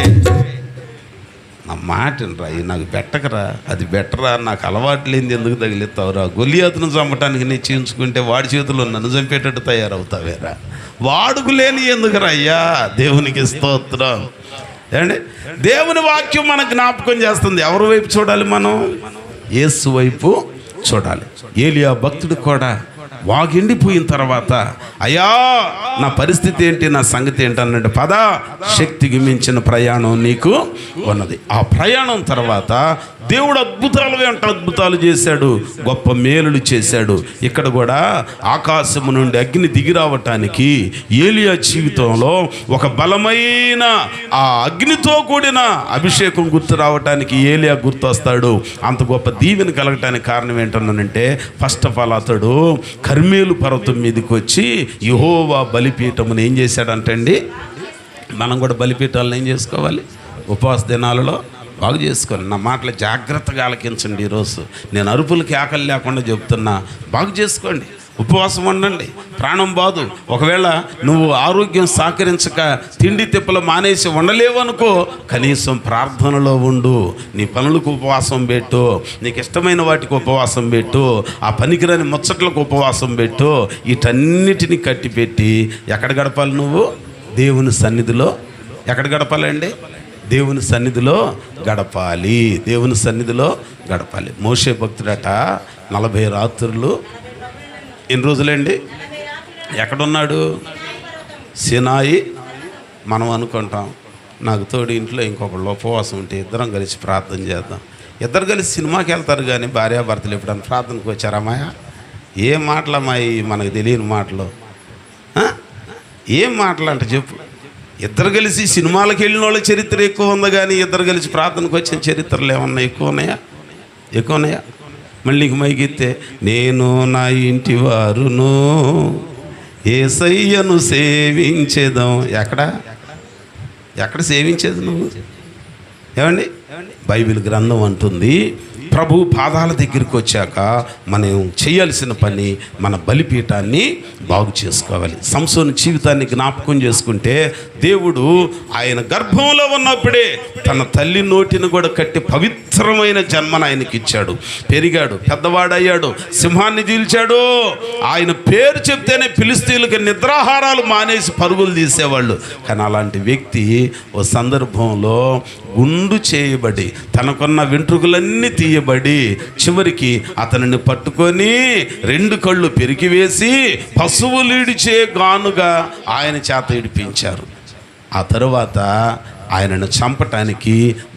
నా మాటరా, నాకు బెట్టకరా, అది బెట్టరా, నాకు అలవాటు లేనిది ఎందుకు తగిలిస్తావురా, గొలియాతును చంపటానికి నిశ్చయించుకుంటే వాడి చేతిలో నన్ను చంపేటట్టు తయారవుతావేరా, వాడుకు లేని ఎందుకురా అయ్యా. దేవునికి స్తోత్రం. ఏమండి, దేవుని వాక్యం మన జ్ఞాపకం చేస్తుంది. ఎవరి వైపు చూడాలి మనం? యేసు వైపు చూడాలి. ఏలియా భక్తుడు కూడా వాగిండిపోయిన తర్వాత, అయ్యా నా పరిస్థితి ఏంటి, నా సంగతి ఏంటి అన్నాడు. శక్తికి మించిన ప్రయాణం నీకు ఉన్నది. ఆ ప్రయాణం తర్వాత దేవుడు అద్భుతాలు వెంట అద్భుతాలు చేశాడు, గొప్ప మేలులు చేశాడు. ఇక్కడ కూడా ఆకాశము నుండి అగ్ని దిగి రావటానికి ఏలియా జీవితంలో ఒక బలమైన ఆ అగ్నితో కూడిన అభిషేకం గుర్తు రావటానికి ఏలియా గుర్తు వస్తాడు. అంత గొప్ప దీవెన కలగటానికి కారణం ఏంటన్నానంటే, ఫస్ట్ ఆఫ్ ఆల్ అతడు కర్మేలు పర్వతం మీదకి వచ్చి యెహోవా బలిపీఠమును ఏం చేశాడంటండి. మనం కూడా బలిపీఠాలను ఏం చేసుకోవాలి? ఉపవాస దినాలలో బాగు చేసుకోవాలి. నా మాటలు జాగ్రత్తగా ఆలకించండి. ఈరోజు నేను అరుపులకి ఆకలి లేకుండా చెప్తున్నా, బాగు చేసుకోండి, ఉపవాసం ఉండండి, ప్రాణం బాదు. ఒకవేళ నువ్వు ఆరోగ్యం సహకరించక తిండి తిప్పలు మానేసి ఉండలేవనుకో, కనీసం ప్రార్థనలో ఉండు, నీ పనులకు ఉపవాసం పెట్టు, నీకు ఇష్టమైన వాటికి ఉపవాసం పెట్టు, ఆ పనికిరాని ముచ్చట్లకు ఉపవాసం పెట్టు. వీటన్నిటిని కట్టిపెట్టి ఎక్కడ గడపాలి? నువ్వు దేవుని సన్నిధిలో ఎక్కడ గడపాలండి? దేవుని సన్నిధిలో గడపాలి. దేవుని సన్నిధిలో గడపాలి. మోషే భక్తుడట 40 రాత్రులు, ఎన్ని రోజులండి ఎక్కడున్నాడు? సినాయి. మనం అనుకుంటాం నాకు తోడు ఇంట్లో ఇంకొకళ్ళు ఉపవాసం ఉంటే ఇద్దరం కలిసి ప్రార్థన చేద్దాం. ఇద్దరు కలిసి సినిమాకి వెళ్తారు కానీ భార్యాభర్తలు ఎప్పుడన్నా ప్రార్థనకు వచ్చారమ్మాయ? ఏం మాటలమ్మాయి, మనకు తెలియని మాటలు. ఏం మాటలు అంటే చెప్పు. ఇద్దరు కలిసి సినిమాలకు వెళ్ళిన వాళ్ళ చరిత్ర ఎక్కువ ఉంది కానీ ఇద్దరు కలిసి ప్రార్థనకు వచ్చిన చరిత్రలు ఏమన్నా ఎక్కువ ఉన్నాయా? మళ్ళీ నీకు మైకెత్తే, నేను నా ఇంటి వారును యేసయ్యను సేవించేదాం. ఎక్కడ సేవించేది నువ్వు? ఏమండి, బైబిల్ గ్రంథం అంటుంది, ప్రభు పాదాల దగ్గరికి వచ్చాక మనం చేయాల్సిన పని మన బలిపీఠాన్ని బాగు చేసుకోవాలి. సంసోను జీవితాన్ని జ్ఞాపకం చేసుకుంటే, దేవుడు ఆయన గర్భంలో ఉన్నప్పుడే తన తల్లి నోటిని కూడా కట్టి పవిత్రమైన జన్మను ఆయనకి ఇచ్చాడు. పెరిగాడు, పెద్దవాడయ్యాడు, సింహాన్ని చీల్చాడు. ఆయన పేరు చెప్తేనే ఫిలిస్తీన్లకు నిద్రాహారాలు మానేసి పరుగులు తీసేవాళ్ళు. కానీ అలాంటి వ్యక్తి ఓ సందర్భంలో గుండు చేయబడి తనకున్న వెంట్రుకలన్నీ తీయబడి చివరికి అతనిని పట్టుకొని 2 కళ్ళు పెరికివేసి పశువులీడిచే గానుగా ఆయన చేత ఇడిపించారు. ఆ తరువాత ఆయనను చంపటానికి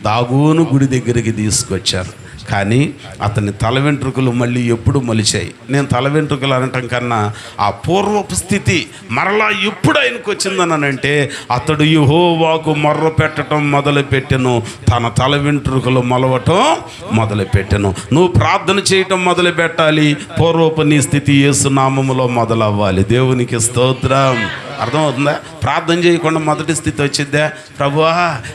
దాగోను గుడి దగ్గరికి తీసుకొచ్చారు. కానీ అతని తల వెంట్రుకలు మళ్ళీ ఎప్పుడు మొలిచాయి. నేను తల వెంట్రుకలు అనటం కన్నా ఆ పూర్వపు స్థితి మరలా ఎప్పుడు ఆయనకు వచ్చిందనంటే, అతడు యెహోవాకు మొర్ర పెట్టడం మొదలుపెట్టెను, తన తల వెంట్రుకలు మొలవటం మొదలుపెట్టెను. నువ్వు ప్రార్థన చేయటం మొదలు పెట్టాలి. పూర్వపు నీ స్థితి యేసు నామములో మొదలవ్వాలి. దేవునికి స్తోత్రం. అర్థమవుతుందా? ప్రార్థన చేయకుండా మొదటి స్థితి వచ్చిద్దా? ప్రభువా,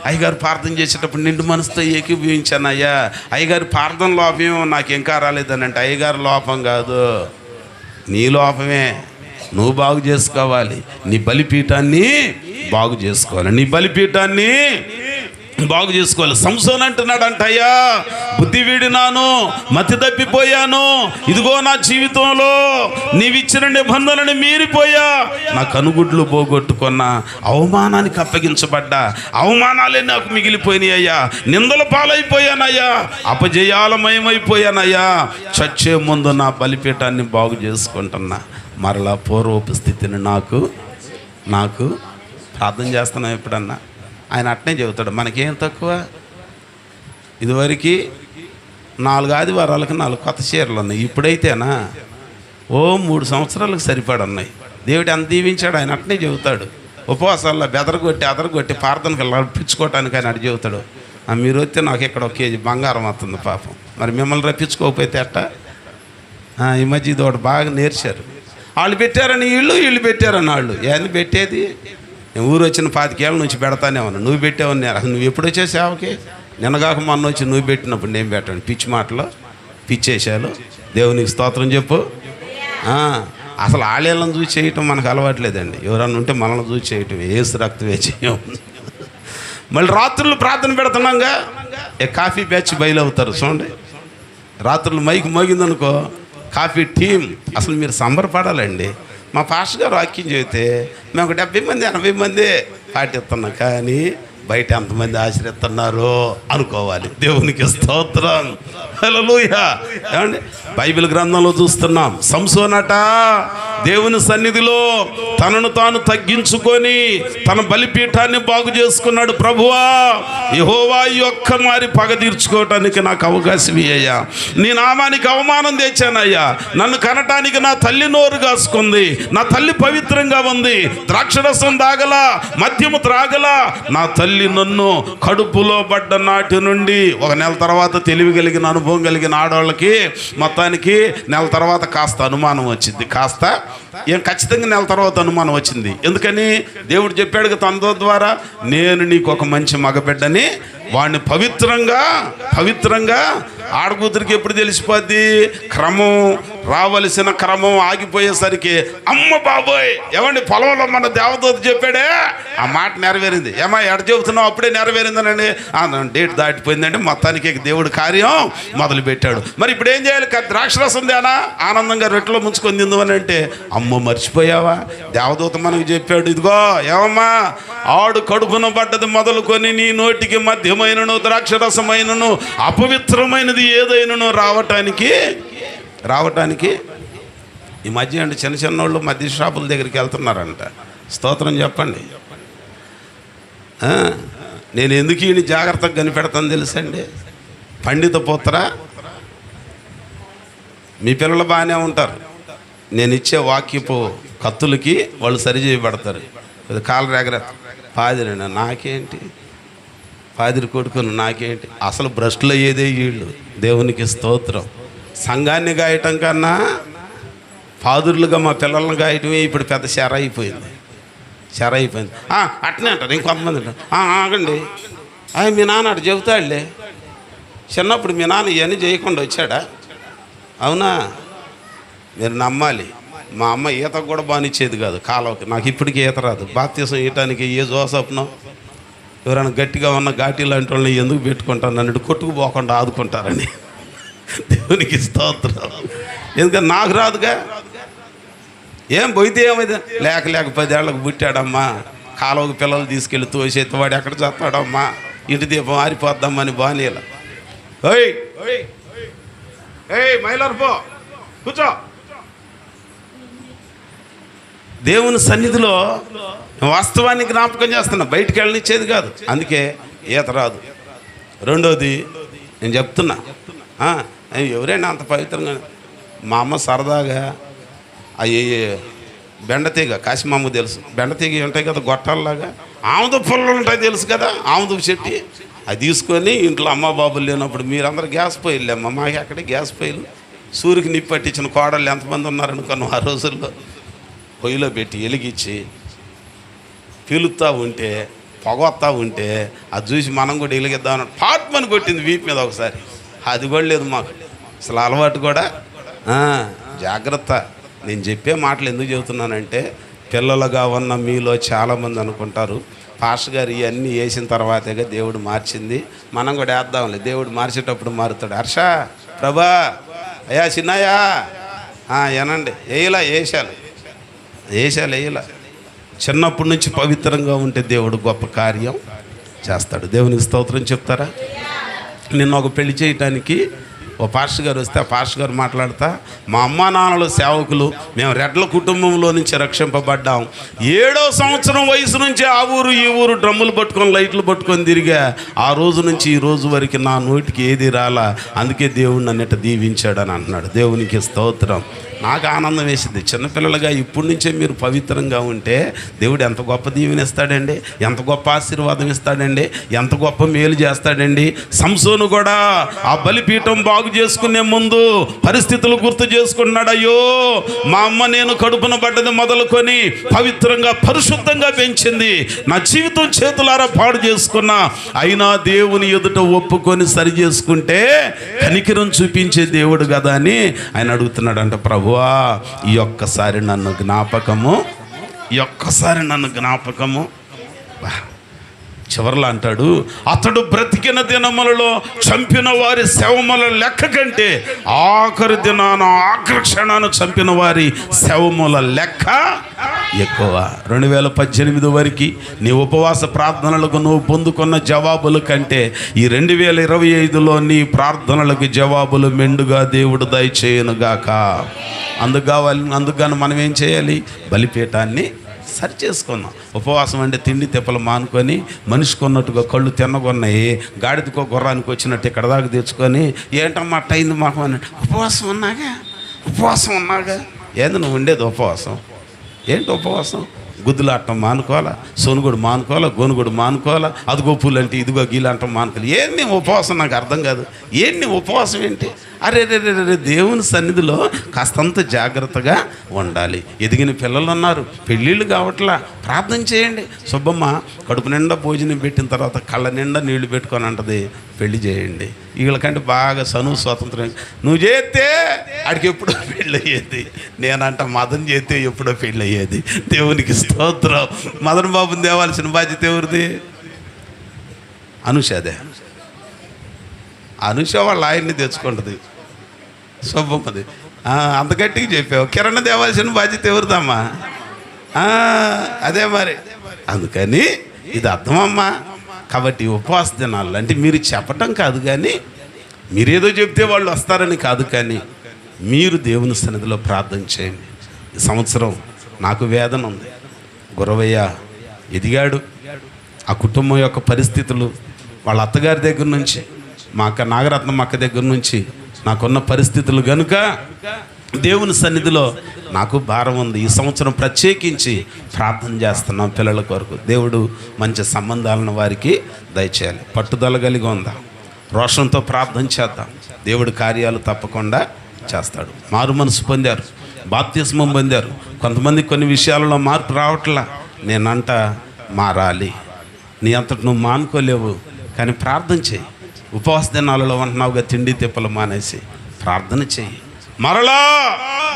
అయ్యగారు ప్రార్థన చేసేటప్పుడు నిండు మనసుతో ఏకీభవించానయ్యా, అయ్యగారి ప్రార్థన లోపమేమో నాకు ఇంకా రాలేదని అంటే, అయ్యగారి లోపం కాదు, నీ లోపమే. నువ్వు బాగు చేసుకోవాలి. నీ బలిపీఠాన్ని బాగు చేసుకోవాలి. సంసోను అంటున్నాడు అంటయ్యా, బుద్ధి వీడినాను, మతి తప్పిపోయాను, ఇదిగో నా జీవితంలో నీవిచ్చిన నిబంధనని మీరిపోయా, నా కనుగుడ్లు పోగొట్టుకున్న, అవమానానికి అప్పగించబడ్డా, అవమానాలే నాకు మిగిలిపోయినాయి అయ్యా, నిందల పాలైపోయానయ్యా, అపజయాలమయమైపోయానయ్యా, చచ్చే ముందు నా బలిపీఠాన్ని బాగు చేసుకుంటున్నా, మరలా పూర్వపు స్థితిని నాకు ప్రార్థన చేస్తున్నాం ఎప్పుడన్నా. ఆయన అట్నే చెబుతాడు. మనకేం తక్కువ? ఇదివరకు 4 ఆదివారాలకు 4 కొత్త చీరలు ఉన్నాయి. ఇప్పుడైతేనా 3 సంవత్సరాలకు సరిపడున్నాయి. దేవుడు ఎంత దీవించాడు. ఆయన అట్నే చెబుతాడు. ఉపవాసాల్లో అదరగొట్టి ప్రార్థనకు రప్పించుకోవటానికి ఆయన అటు చెబుతాడు. మీరు వస్తే నాకు ఇక్కడ 1 కేజీ బంగారం వస్తుంది పాపం. మరి మిమ్మల్ని రప్పించుకోకపోతే అట్ట? ఈ మధ్య ఇది ఒకటి బాగా నేర్చారు. వాళ్ళు పెట్టారని వీళ్ళు పెట్టారని వాళ్ళు. ఏంది పెట్టేది? నేను ఊరు వచ్చిన 25 ఏళ్ళ నుంచి పెడతానే ఉన్నా. నువ్వు పెట్టావని నువ్వు ఎప్పుడు వచ్చావు సేవకి? నిన్నగాక మొన్న వచ్చి నువ్వు పెట్టినప్పుడు నేను పెట్టాను. పిచ్చి మాటలు, పిచ్చేసాలు. దేవునికి స్తోత్రం చెప్పు. అసలు ఆళ్ళని చూసి చేయటం మనకు అలవాట్లేదండి. ఎవరన్నా ఉంటే మనల్ని చూసి చేయటం, ఏసు రక్తమే చేయం. మళ్ళీ రాత్రులు ప్రార్థన పెడుతున్నాగా, కాఫీ బ్యాచ్ బయలువుతారు చూడండి. రాత్రులు మైకి మోగిందనుకో, కాఫీ టీం, అసలు మీరు సంబరపడాలండి. మా పాస్టర్ గారు వాక్యం చెబితే మేము ఒక 70 మంది 80 మంది పాటిస్తున్నాం, కానీ బయట ఎంతమంది ఆశ్రయిస్తున్నారో అనుకోవాలి. దేవునికి స్తోత్రం. హల్లెలూయా. ఏమండి, బైబిల్ గ్రంథంలో చూస్తున్నాం, సంసోనట దేవుని సన్నిధిలో తనను తాను తగ్గించుకొని తన బలిపీఠాన్ని బాగు చేసుకున్నాడు. ప్రభువా, యెహోవా ఒక్క మారి పగ తీర్చుకోవటానికి నాకు అవకాశం ఇయ్యయ్యా. నీ నామానికి అవమానం తెచ్చానయ్యా. నన్ను కనటానికి నా తల్లి నోరు కాసుకుంది, నా తల్లి పవిత్రంగా ఉంది, ద్రాక్షరసం తాగలా, మద్యము త్రాగలా. నా తల్లి నన్ను కడుపులో పడ్డ నాటి నుండి ఒక నెల తర్వాత తెలివి కలిగిన అనుభవం కలిగిన ఆడవాళ్ళకి మొత్తానికి నెల తర్వాత కాస్త అనుమానం వచ్చింది. కాస్త ఏం ఖచ్చితంగా నెల తర్వాత అనుమానం వచ్చింది. ఎందుకని? దేవుడు చెప్పాడు తన ద్వారా, నేను నీకు ఒక మంచి మగబిడ్డని, వాడిని పవిత్రంగా ఆడకూతురికి ఎప్పుడు తెలిసిపోద్ది? క్రమం రావలసిన క్రమం ఆగిపోయేసరికి అమ్మ బాబోయ్ ఏమండి పొలంలో మన దేవదూత చెప్పాడే ఆ మాట నెరవేరింది. ఏమా ఎడ చెబుతున్నావు? అప్పుడే నెరవేరిందనండి. డేట్ దాటిపోయిందంటే మొత్తానికి దేవుడు కార్యం మొదలు పెట్టాడు. మరి ఇప్పుడు ఏం చేయాలి? ద్రాక్షరసం దేనా ఆనందంగా రొట్టెలో ముంచుకొని తిందని అంటే, అమ్మ మర్చిపోయావా? దేవదూత మనకు చెప్పాడు, ఇదిగో ఏమమ్మా, ఆడు కడుపున పడ్డది మొదలుకొని నీ నోటికి మధ్యమైనను ద్రాక్షరసమైనను అపవిత్రమైనది ఏదైనాను రావటానికి ఈ మధ్య అంటే చిన్న వాళ్ళు మధ్య షాపుల దగ్గరికి వెళ్తున్నారంట. స్తోత్రం చెప్పండి. నేను ఎందుకు ఈయన జాగ్రత్తగా కనిపెడతాను తెలుసండి? పండిత పుత్ర, మీ పిల్లలు బాగానే ఉంటారు, నేను ఇచ్చే వాక్యపు కత్తులకి వాళ్ళు సరి చేయబడతారు. కాలు రెగర పాదిరి నాకేంటి, పాదిరి కొడుకును నాకేంటి, అసలు బ్రష్లు అయ్యేదే వీళ్ళు. దేవునికి స్తోత్రం. సంఘాన్ని గాయటం కన్నా పాదురులుగా మా పిల్లలను గాయటమే ఇప్పుడు పెద్ద చెర అయిపోయింది. అట్నే అంటారు ఇంకొంతమంది అంటారు. ఆగండి, మీ నాన్న అటు చెబుతాడులే, చిన్నప్పుడు మీ నాన్న ఇవన్నీ చేయకుండా వచ్చాడా? అవునా? మీరు నమ్మాలి. మా అమ్మ ఈతకు కూడా బానిచ్చేది కాదు కాలువకి. నాకు ఇప్పటికీ ఈత రాదు. బాప్తీసం ఇవ్వటానికి ఏ జోసప్నో ఎవరైనా గట్టిగా ఉన్న ఘాటీ లాంటి వాళ్ళని ఎందుకు పెట్టుకుంటాను, నన్ను కొట్టుకుపోకుండా ఆదుకుంటారని. దేవునికి స్తోత్రం. ఎందుకంటే నాకు రాదుగా. ఏం పోయితే ఏమైంది? లేక 10 ఏళ్ళకు పుట్టాడమ్మా, కాలువకు పిల్లలు తీసుకెళ్ళి తోసేది, వాడు ఎక్కడ చేస్తాడమ్మా, ఇంటి దీపం ఆరిపోద్దామని బానీల. మైలర్పో కూర్చో. దేవుని సన్నిధిలో వాస్తవాన్ని జ్ఞాపకం చేస్తున్నా, బయటికి వెళ్ళనిచ్చేది కాదు. అందుకే ఈత రాదు. రెండోది నేను చెప్తున్నా, ఎవరైనా అంత పవిత్రంగా, మా అమ్మ సరదాగా అవి బెండతీగ, కాశీమామ తెలుసు, బెండతీగ ఉంటాయి కదా గొట్టాలలాగా, ఆముద పుల్లలు ఉంటాయి తెలుసు కదా, ఆముదపు చెట్టి, అది తీసుకొని ఇంట్లో అమ్మ బాబులు లేనప్పుడు మీరందరూ గ్యాస్ పొయ్యిలు అమ్మ, మాకు అక్కడే గ్యాస్ పొయ్యిలు, సూర్యుకి నిప్పు పట్టించిన కోడళ్ళు ఎంతమంది ఉన్నారనుకున్నాం ఆ రోజుల్లో, పొయ్యిలో పెట్టి వెలిగించి పీలుస్తూ ఉంటే, పొగొత్తా ఉంటే అది చూసి మనం కూడా వెలిగిద్దామని పాట్మని కొట్టింది వీపు మీద ఒకసారి. అది కూడా లేదు మాకు అసలు అలవాటు కూడా. జాగ్రత్త. నేను చెప్పే మాటలు ఎందుకు చెబుతున్నానంటే, పిల్లలుగా ఉన్న మీలో చాలామంది అనుకుంటారు పాస్టర్ గారు ఇవన్నీ వేసిన తర్వాతేగా దేవుడు మార్చింది, మనం కూడా వేద్దాంలే, దేవుడు మార్చేటప్పుడు మారుతాడు. హర్ష, ప్రభా, అయ్యా చిన్నయ్యా ఏనండి, వేసాలి చిన్నప్పటి నుంచి పవిత్రంగా ఉంటే దేవుడు గొప్ప కార్యం చేస్తాడు. దేవునికి స్తోత్రం చెప్తారా? నిన్న ఒక పెళ్లి చేయటానికి ఓ పాస్టర్ గారు వస్తే ఆ పాస్టర్ గారు మాట్లాడతా, మా అమ్మా నాన్నల సేవకులు, మేము రెడ్ల కుటుంబంలో నుంచి రక్షింపబడ్డాం, 7వ సంవత్సరం వయసు నుంచి ఆ ఊరు ఈ ఊరు డ్రమ్ములు పట్టుకొని లైట్లు పట్టుకొని తిరిగా, ఆ రోజు నుంచి ఈ రోజు వరకు నా నోటికి ఏది రాలా, అందుకే దేవుడు నన్నిట దీవించాడని అంటున్నాడు. దేవునికి స్తోత్రం. నాకు ఆనందం వేసింది. చిన్నపిల్లలుగా ఇప్పటి నుంచే మీరు పవిత్రంగా ఉంటే దేవుడు ఎంత గొప్ప దీవెన ఇస్తాడండి, ఎంత గొప్ప ఆశీర్వాదం ఇస్తాడండి, ఎంత గొప్ప మేలు చేస్తాడండి. సంసోను కూడా ఆ బలిపీఠం బాగు చేసుకునే ముందు పరిస్థితులు గుర్తు చేసుకున్నాడు. అయ్యో, మా అమ్మ నేను కడుపున పడ్డది మొదలుకొని పవిత్రంగా పరిశుద్ధంగా పెంచింది, నా జీవితం చేతులారా పాడు చేసుకున్నా, అయినా దేవుని ఎదుట ఒప్పుకొని సరి చేసుకుంటే కనికరం చూపించే దేవుడు కదా అని ఆయన అడుగుతున్నాడంట. ప్రభు, ఈ ఒక్కసారి నన్ను జ్ఞాపకము. చివరిలో అంటాడు, అతడు బ్రతికిన దినములలో చంపిన వారి శవముల లెక్క కంటే ఆఖరి దినాన ఆఖరి క్షణాన చంపిన వారి శవముల లెక్క ఎక్కువ. 2018 వరకు నీ ఉపవాస ప్రార్థనలకు నువ్వు పొందుకున్న జవాబుల కంటే ఈ 2025లో నీ ప్రార్థనలకు జవాబులు మెండుగా దేవుడు దయచేయునుగాక. అందుకు మనం ఏం చేయాలి? బలిపీఠాన్ని సరి చేసుకున్నాం. ఉపవాసం అంటే తిండి తిప్పలు మానుకొని మనిషి కొన్నట్టుగా కళ్ళు తిన్నగొన్నాయి, గాడిదకో గుర్రానికి వచ్చినట్టు ఇక్కడ దాకా తెచ్చుకొని ఏంటమ్మా అట్ట అయింది మాకు అని ఉపవాసం ఉన్నాగా ఏంది నువ్వు ఉండేది ఉపవాసం? ఏంటి ఉపవాసం? గుద్దులాటం మానుకోవాలా, సోనుగుడు మానుకోవాలా, గోనుగుడు మానుకోవాలా, అదిగో పూలు అంటే ఇదిగో గీలంటాం మానుకోవాలి. ఏంటి ఉపవాసం? నాకు అర్థం కాదు. ఏంటి ఉపవాసం ఏంటి? అరే దేవుని సన్నిధిలో కాస్తంత జాగ్రత్తగా ఉండాలి. ఎదిగిన పిల్లలు ఉన్నారు, పెళ్ళిళ్ళు కావట్లా, ప్రార్థన చేయండి. సుబ్బమ్మ కడుపు నిండా భోజనం పెట్టిన తర్వాత కళ్ళ నిండా నీళ్లు పెట్టుకొని అంటది, పెళ్లి చేయండి. వీళ్ళకంటే బాగా స్వాతంత్రం. నువ్వు చేస్తే ఆడికి ఎప్పుడో పెళ్ళి అయ్యేది, నేనంట మదన్ చేస్తే ఎప్పుడో పెళ్ళి అయ్యేది. దేవునికి స్తోత్రం. మదన్ బాబుని తేవాల్సిన బాధ్యత ఎవరిది? అనుషదే. అనుష వాళ్ళ ఆయన్ని తెచ్చుకుంటుంది, శుభమ్మది. అంత గట్టిగా చెప్పావు. కిరణ్ తేవాల్సిన బాధ్యత ఎవరిదమ్మా? అదే మరి. అందుకని ఇది అర్థమమ్మా. కాబట్టి ఉపవాస దినాలు అంటే మీరు చెప్పటం కాదు, కానీ మీరేదో చెప్తే వాళ్ళు వస్తారని కాదు, కానీ మీరు దేవుని సన్నిధిలో ప్రార్థన చేయండి. ఈ సంవత్సరం నాకు వేదన ఉంది. గురవయ్య ఎదిగాడు. ఆ కుటుంబం యొక్క పరిస్థితులు, వాళ్ళ అత్తగారి దగ్గర నుంచి, మా అక్క నాగరత్నం అక్క దగ్గర నుంచి నాకున్న పరిస్థితులు కనుక దేవుని సన్నిధిలో నాకు భారం ఉంది. ఈ సంవత్సరం ప్రత్యేకించి ప్రార్థన చేస్తున్నాం పిల్లల కొరకు. దేవుడు మంచి సంబంధాలను వారికి దయచేయాలి. పట్టుదల కలిగి ఉందాం, రోషంతో ప్రార్థన చేద్దాం. దేవుడి కార్యాలు తప్పకుండా చేస్తాడు. మారు మనసు పొందారు, బాప్తిస్మం పొందారు. కొంతమంది కొన్ని విషయాలలో మార్పు రావట్లా. నేనంట మారాలి. నీ అంతటి నువ్వు మానుకోలేవు, కానీ ప్రార్థన చేయి. ఉపవాస దినాలలో ఉంటున్నావుగా, తిండి తిప్పలు మానేసి ప్రార్థన చెయ్యి. మరలా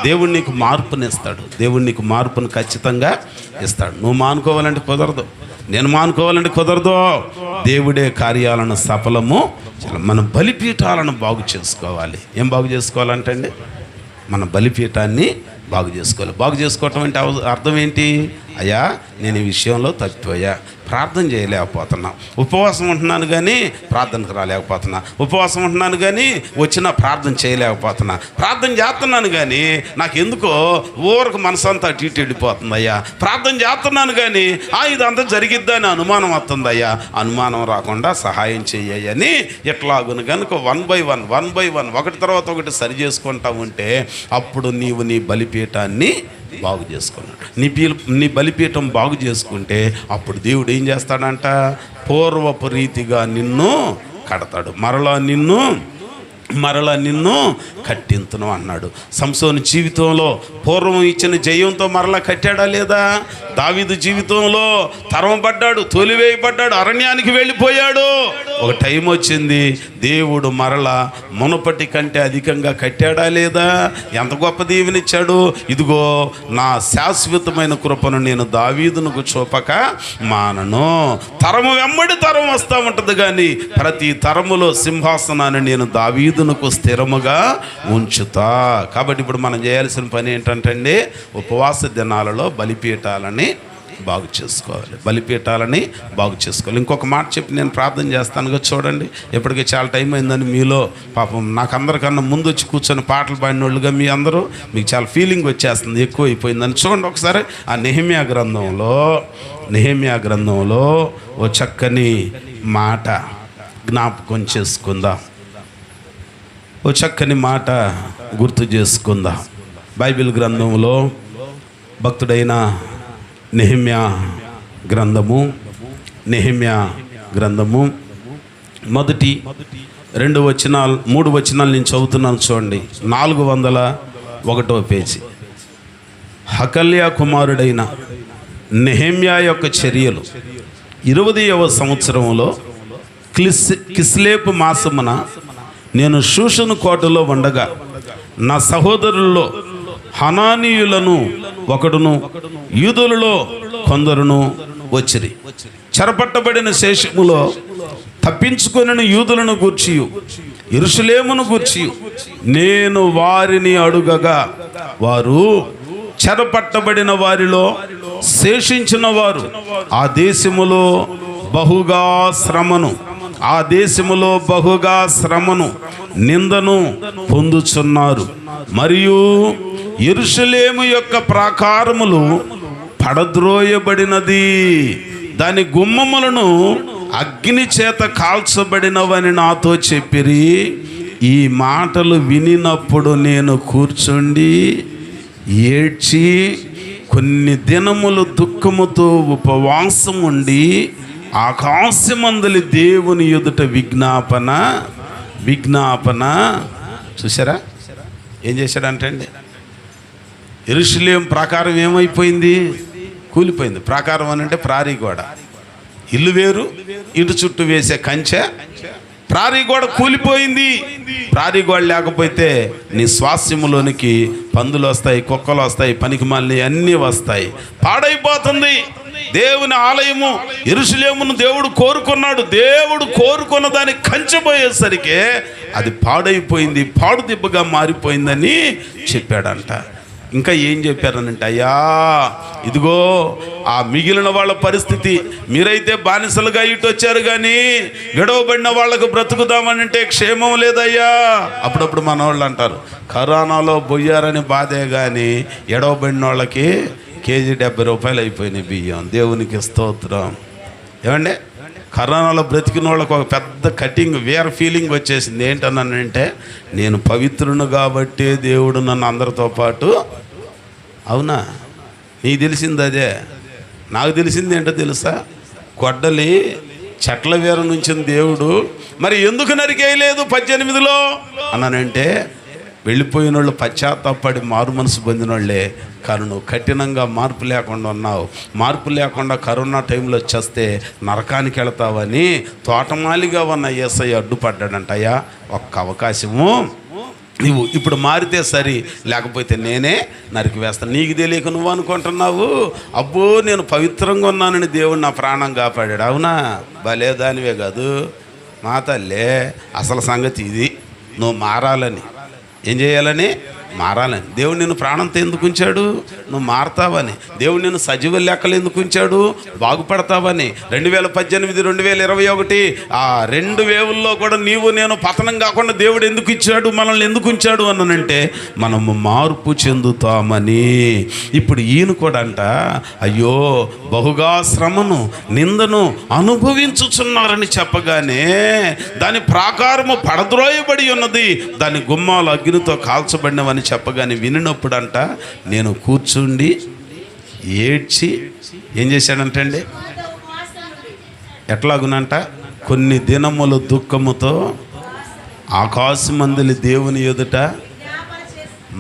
దేవుడు నీకు మార్పునిస్తాడు. దేవుడు నీకు మార్పును ఖచ్చితంగా ఇస్తాడు. నువ్వు మానుకోవాలంటే కుదరదు, నేను మానుకోవాలంటే కుదరదు. దేవుడే కార్యాలను సఫలము. మనం బలిపీఠాలను బాగు చేసుకోవాలి. ఏం బాగు చేసుకోవాలంటే అండి, మన బలిపీఠాన్ని బాగు చేసుకోవాలి. బాగు చేసుకోవటం అంటే అర్థం ఏంటి? అయ్యా నేను ఈ విషయంలో తప్పిపోయా, ప్రార్థన చేయలేకపోతున్నా. ఉపవాసం ఉంటున్నాను కానీ ప్రార్థనకు రాలేకపోతున్నా. ఉపవాసం ఉంటున్నాను కానీ వచ్చినా ప్రార్థన చేయలేకపోతున్నా. ప్రార్థన చేస్తున్నాను కానీ నాకు ఎందుకో ఊరకు మనసంతా అటు ఇటు వెళ్ళిపోతుంది అయ్యా. ప్రార్థన చేస్తున్నాను కానీ ఇదంతా జరిగిద్దని అనుమానం వస్తుంది అయ్యా. అనుమానం రాకుండా సహాయం చెయ్యని ఎట్లాగును కనుక వన్ బై వన్ ఒకటి తర్వాత ఒకటి సరి చేసుకుంటా ఉంటే అప్పుడు నీవు నీ బలిపీఠాన్ని బాగు చేసుకున్నాడు. నీ బలిపీఠం బాగు చేసుకుంటే అప్పుడు దేవుడు ఏం చేస్తాడంట? పూర్వపు రీతిగా నిన్ను కడతాడు. మరలా నిన్ను కట్టింతును అన్నాడు. సంసోను జీవితంలో పూర్వం ఇచ్చిన జయంతో మరలా కట్టాడా లేదా? దావీదు జీవితంలో తరమపడ్డాడు, తొలివేయబడ్డాడు, అరణ్యానికి వెళ్ళిపోయాడు. ఒక టైం వచ్చింది, దేవుడు మరలా మునపటి కంటే అధికంగా కట్టాడా లేదా? ఎంత గొప్ప దీవెనిచ్చాడు. ఇదిగో నా శాశ్వతమైన కృపను నేను దావీదునకు చూపక మానను. తరము వెంబడి తరం వస్తూ ఉంటుంది, కానీ ప్రతి తరములో సింహాసనాన్ని నేను దావీదునకు స్థిరముగా ఉంచుతా. కాబట్టి ఇప్పుడు మనం చేయాల్సిన పని ఏంటంటే అండి, ఉపవాస దినాలలో బలిపీఠాలని బాగు చేసుకోవాలి. ఇంకొక మాట చెప్పి నేను ప్రార్థన చేస్తానుగా. చూడండి, ఇప్పటికీ చాలా టైం అయిందని మీలో పాపం నాకు అందరికన్నా ముందు వచ్చి కూర్చొని పాటలు పాడిన వాళ్ళుగా మీ అందరూ మీకు చాలా ఫీలింగ్ వచ్చేస్తుంది, ఎక్కువ అయిపోయిందని. చూడండి ఒకసారి ఆ నెహెమ్యా గ్రంథంలో ఓ చక్కని మాట జ్ఞాపకం చేసుకుందాం. ఓ చక్కని మాట గుర్తు చేసుకుందాం. బైబిల్ గ్రంథంలో భక్తుడైన నెహెమ్యా గ్రంథము మొదటి 2 వచనాలు 3 వచనాలు నేను చదువుతున్నాను. చూడండి, 401వ పేజీ. హకల్యా కుమారుడైన నెహెమ్యా యొక్క చర్యలు 20వ సంవత్సరంలో కిస్లేపు మాసమున నేను షూషను కోటలో ఉండగా నా సహోదరుల్లో హనానీయులను ఒకడును యూదులలో కొందరును వచ్చిరి. చెరపట్టబడిన శేషములో తప్పించుకొనిన యూదులను గూర్చి యెరూషలేమును గూర్చి నేను వారిని అడుగగా వారు చెరపట్టబడిన వారిలో శేషించిన వారు ఆ దేశములో బహుగా శ్రమను నిందను పొందుచున్నారు. మరియు యెరూషలేము యొక్క ప్రాకారములు పడద్రోయబడినది, దాని గుమ్మములను అగ్ని చేత కాల్చబడినవని నాతో చెప్పిరి. ఈ మాటలు వినినప్పుడు నేను కూర్చుండి ఏడ్చి కొన్ని దినములు దుఃఖముతో ఉపవాసం ఉండి ఆకాశమందలి దేవుని ఎదుట విజ్ఞాపన చూసారా ఏం చేశాడంటే అండి, యెరూషలేము ప్రాకారం ఏమైపోయింది? కూలిపోయింది. ప్రాకారం అని అంటే ప్రారీ గోడ, ఇల్లు వేరు, ఇంటి చుట్టూ వేసే కంచె, ప్రారీ గోడ కూలిపోయింది. ప్రారీ గోడ లేకపోతే నీ స్వాస్థ్యములోనికి పందులు వస్తాయి, కుక్కలు వస్తాయి, పనికిమాలినవి అన్నీ వస్తాయి, పాడైపోతుంది. దేవుని ఆలయము యెరూషలేమును దేవుడు కోరుకున్నాడు. దేవుడు కోరుకున్న దాన్ని కంచబోయేసరికి అది పాడైపోయింది, పాడు దిబ్బగా మారిపోయిందని చెప్పాడంట. ఇంకా ఏం చెప్పారనంటే, అయ్యా ఇదిగో ఆ మిగిలిన వాళ్ళ పరిస్థితి, మీరైతే బానిసలుగా ఇటు వచ్చారు కానీ విడవబడిన వాళ్ళకు బ్రతుకుదామనంటే క్షేమం లేదయ్యా. అప్పుడప్పుడు మన వాళ్ళు అంటారు, కరోనాలో బొయ్యారని బాధే కానీ ఎడవబడిన వాళ్ళకి కేజీ 70 రూపాయలు అయిపోయినాయి బియ్యం. దేవునికి స్తోత్రం. ఏమండి, కరోనాలో బ్రతికిన వాళ్ళకు ఒక పెద్ద కటింగ్ వేర్ ఫీలింగ్ వచ్చేసింది. ఏంటన్నానంటే, నేను పవిత్రును కాబట్టి దేవుడు నన్ను అందరితో పాటు, అవునా? నీకు తెలిసింది అదే, నాకు తెలిసింది ఏంటో తెలుసా? గొడ్డలి చెట్ల వేర నుంచిన దేవుడు మరి ఎందుకు నరికేయలేదు 18లో అన్నానంటే, వెళ్ళిపోయిన వాళ్ళు పశ్చాత్తాపడి మారు మనసు పొందిన వాళ్ళే. కానీ నువ్వు కఠినంగా మార్పు లేకుండా ఉన్నావు. మార్పు లేకుండా కరోనా టైంలో వచ్చేస్తే నరకానికి వెళతావని తోటమాలిగా ఉన్న యేసయ్య అడ్డుపడ్డాడంట. అయ్యా ఒక్క అవకాశము నువ్వు ఇప్పుడు మారితే సరి, లేకపోతే నేనే నరికి వేస్తాను. నీకు తెలియక నువ్వు అనుకుంటున్నావు, అబ్బో నేను పవిత్రంగా ఉన్నానని దేవుడు నా ప్రాణం కాపాడాడు. అవునా? భలే దానివే కాదు మా తల్లే. అసలు సంగతి ఇది, నువ్వు మారాలని. ఏం చేయాలని? మారాలని. దేవుడు నిన్ను ప్రాణంతో ఎందుకు ఉంచాడు? నువ్వు మారతావని. దేవుడు నిన్ను సజీవ లెక్కలు ఎందుకు ఉంచాడు? బాగుపడతావని. 2018 2021 ఆ 2 వేవుల్లో కూడా నీవు నేను పతనం కాకుండా దేవుడు ఎందుకు ఇచ్చాడు, మనల్ని ఎందుకు ఉంచాడు అనంటే మనము మార్పు చెందుతామని. ఇప్పుడు ఈయన కూడా అంట, అయ్యో బహుగా శ్రమను నిందను అనుభవించుచున్నారని చెప్పగానే దాని ప్రాకారము పడద్రోయబడి ఉన్నది, దాని గుమ్మాలు అగ్నితో కాల్చబడినవని చెప్పగానే వినినప్పుడంట నేను కూర్చుండి ఏడ్చి ఏం చేశాడంటే అండి, ఎట్లాగునంట, కొన్ని దినములు దుఃఖముతో ఆకాశమందలి దేవుని ఎదుట.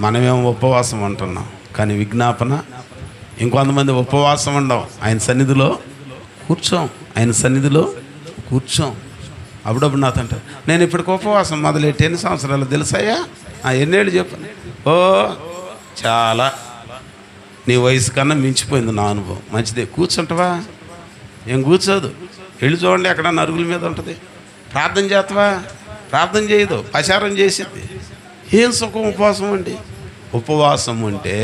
మనమేమో ఉపవాసం అంటున్నాం కానీ విజ్ఞాపన. ఇంకొంతమంది ఉపవాసం ఉండవు, ఆయన సన్నిధిలో కూర్చోం, ఆయన సన్నిధిలో కూర్చోం. అప్పుడప్పుడు నాతో అంటారు, నేను ఇప్పటికి ఉపవాసం మొదలెట్టి 8 సంవత్సరాలు తెలుసాయా? ఎన్నేళ్ళు చెప్పు? ఓ చాలా, నీ వయసు కన్నా మించిపోయింది నా అనుభవం. మంచిదే, కూర్చుంటావా? ఏం కూర్చోదు. వెళ్ళి చూడండి, ఎక్కడ నరుగుల మీద ఉంటుంది. ప్రార్థన చేస్తావా? ప్రార్థన చేయదు, ప్రచారం చేసిద్ది. ఏం సుఖం ఉపవాసం అండి. ఉపవాసం ఉంటే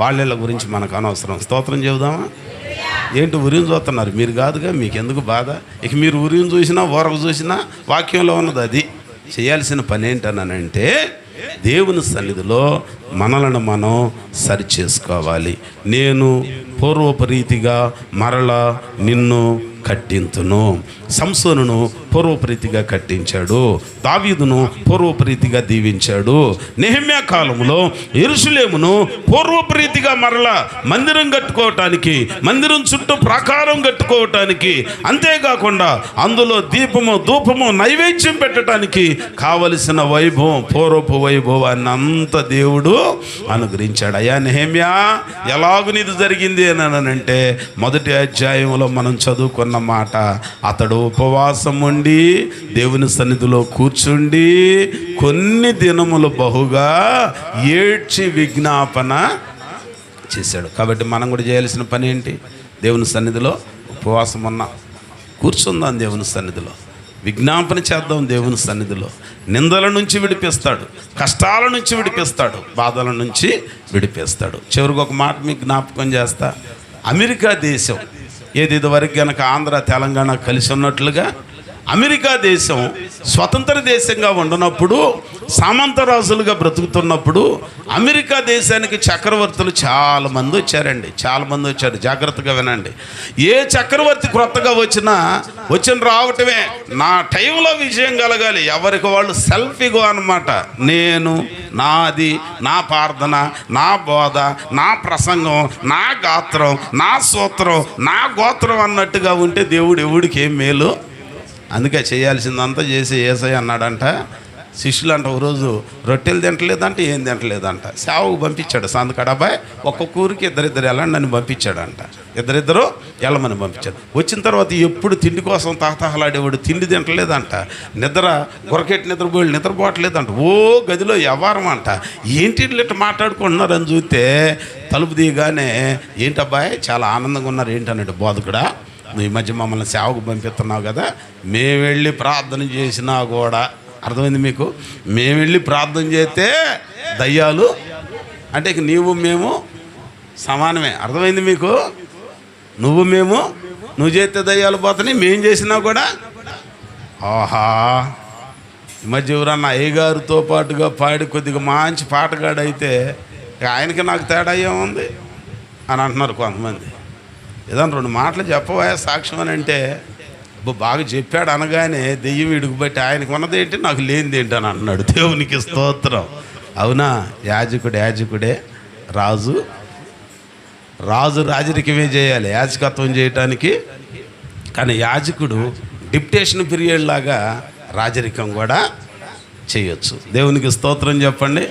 వాళ్ళ గురించి మనకు అనవసరం. స్తోత్రం చెబుదామా? ఏంటి ఉరిని చూస్తున్నారు? మీరు కాదుగా, మీకెందుకు బాధ? ఇక మీరు ఉరిని చూసినా ఊరకు చూసినా వాక్యంలో ఉన్నది. అది చేయాల్సిన పని ఏంటనంటే దేవుని సన్నిధిలో మనలను మనం సరిచేసుకోవాలి. నేను పూర్వపరీతిగా మరలా నిన్ను కట్టింతును. సంసోనును పూర్వప్రీతిగా కట్టించాడు, దావీదును పూర్వప్రీతిగా దీవించాడు. నెహెమ్యా కాలంలో యెరూషలేమును పూర్వప్రీతిగా మరలా మందిరం కట్టుకోవటానికి, మందిరం చుట్టూ ప్రాకారం కట్టుకోవటానికి, అంతేకాకుండా అందులో దీపము ధూపము నైవేద్యం పెట్టడానికి కావలసిన వైభవం, పూర్వపు వైభవాన్ని అంత దేవుడు అనుగ్రహించాడు. అయ్యా నెహెమ్యా, ఎలాగూ నీది జరిగింది అని అంటే 1వ అధ్యాయంలో మనం చదువుకున్న మాట, అతడు ఉపవాసం ఉండి దేవుని సన్నిధిలో కూర్చుండి కొన్ని దినములు బహుగా ఏడ్చి విజ్ఞాపన చేశాడు. కాబట్టి మనం కూడా చేయాల్సిన పని ఏంటి? దేవుని సన్నిధిలో ఉపవాసం ఉన్నా కూర్చుందాం, దేవుని సన్నిధిలో విజ్ఞాపన చేద్దాం. దేవుని సన్నిధిలో నిందల నుంచి విడిపిస్తాడు, కష్టాల నుంచి విడిపిస్తాడు, బాధల నుంచి విడిపిస్తాడు. చివరికి ఒక మాట మీకు జ్ఞాపకం చేస్తా. అమెరికా దేశం ఏది ఇదివరకు కనుక ఆంధ్ర తెలంగాణ కలిసి ఉన్నట్లుగా అమెరికా దేశం స్వతంత్ర దేశంగా ఉండనప్పుడు, సామంతరాజులుగా బ్రతుకుతున్నప్పుడు అమెరికా దేశానికి చక్రవర్తులు చాలామంది వచ్చారండి. చాలామంది వచ్చారు. జాగ్రత్తగా వినండి. ఏ చక్రవర్తి క్రొత్తగా వచ్చిన రావటమే నా టైంలో విజయం కలగాలి. ఎవరికి వాళ్ళు సెల్ఫీగో అనమాట. నేను, నాది, నా ప్రార్థన, నా బోధ, నా ప్రసంగం, నా గాత్రం, నా సూత్రం, నా గోత్రం అన్నట్టుగా ఉంటే దేవుడు ఎవడికి ఏం మేలు. అందుకే చేయాల్సిందంతా చేసి యేసయ్య అన్నాడంట. శిష్యులు అంట ఒకరోజు రొట్టెలు తింటలేదంట, ఏం తింటలేదంట. సేవకు పంపించాడు. సందుకాడ అబ్బాయి ఒక్కొక్క ఊరికి ఇద్దరిద్దరు వెళ్ళండి అని పంపించాడంట. ఇద్దరిద్దరు వెళ్ళమని పంపించాడు. వచ్చిన తర్వాత ఎప్పుడు తిండి కోసం తాహతాహలాడేవాడు. తిండి తింటలేదంట. గురకెట్టి నిద్రపోవట్లేదంట. ఓ గదిలో వ్యవహారం అంట. ఏంటి ఇట్లా మాట్లాడుకుంటున్నారని చూస్తే తలుపు తీయగానే ఏంటబ్బాయి చాలా ఆనందంగా ఉన్నారు ఏంటన్నాడు. బోధకుడా, నువ్వు ఈ మధ్య మమ్మల్ని సేవకు పంపిస్తున్నావు కదా, మేము వెళ్ళి ప్రార్థన చేసినా కూడా, అర్థమైంది మీకు, మేము వెళ్ళి ప్రార్థన చేస్తే దయ్యాలు అంటే ఇక మేము సమానమే. అర్థమైంది మీకు? నువ్వు చేస్తే దయ్యాలు పోతున్నాయి, మేము చేసినా కూడా. ఆహా, ఈ మధ్య ఎవరన్నా అయ్యగారితో పాటుగా పాడి కొద్దిగా మంచి పాటగాడైతే ఆయనకి నాకు తేడా ఏముంది అని అంటున్నారు కొంతమంది. ఏదన్నా 2 మాటలు చెప్పవా సాక్ష్యం అని అంటే, బాగా చెప్పాడు అనగానే దెయ్యం ఇడుగుబట్టి ఆయనకు ఉన్నదేంటి నాకు లేనిదేంటి అని అంటున్నాడు. దేవునికి స్తోత్రం. అవునా? యాజకుడే రాజు రాజరికమే చేయాలి యాజకత్వం చేయటానికి. కానీ యాజకుడు డిప్టేషన్ పీరియడ్ లాగా రాజరికం కూడా చేయొచ్చు. దేవునికి స్తోత్రం చెప్పండి.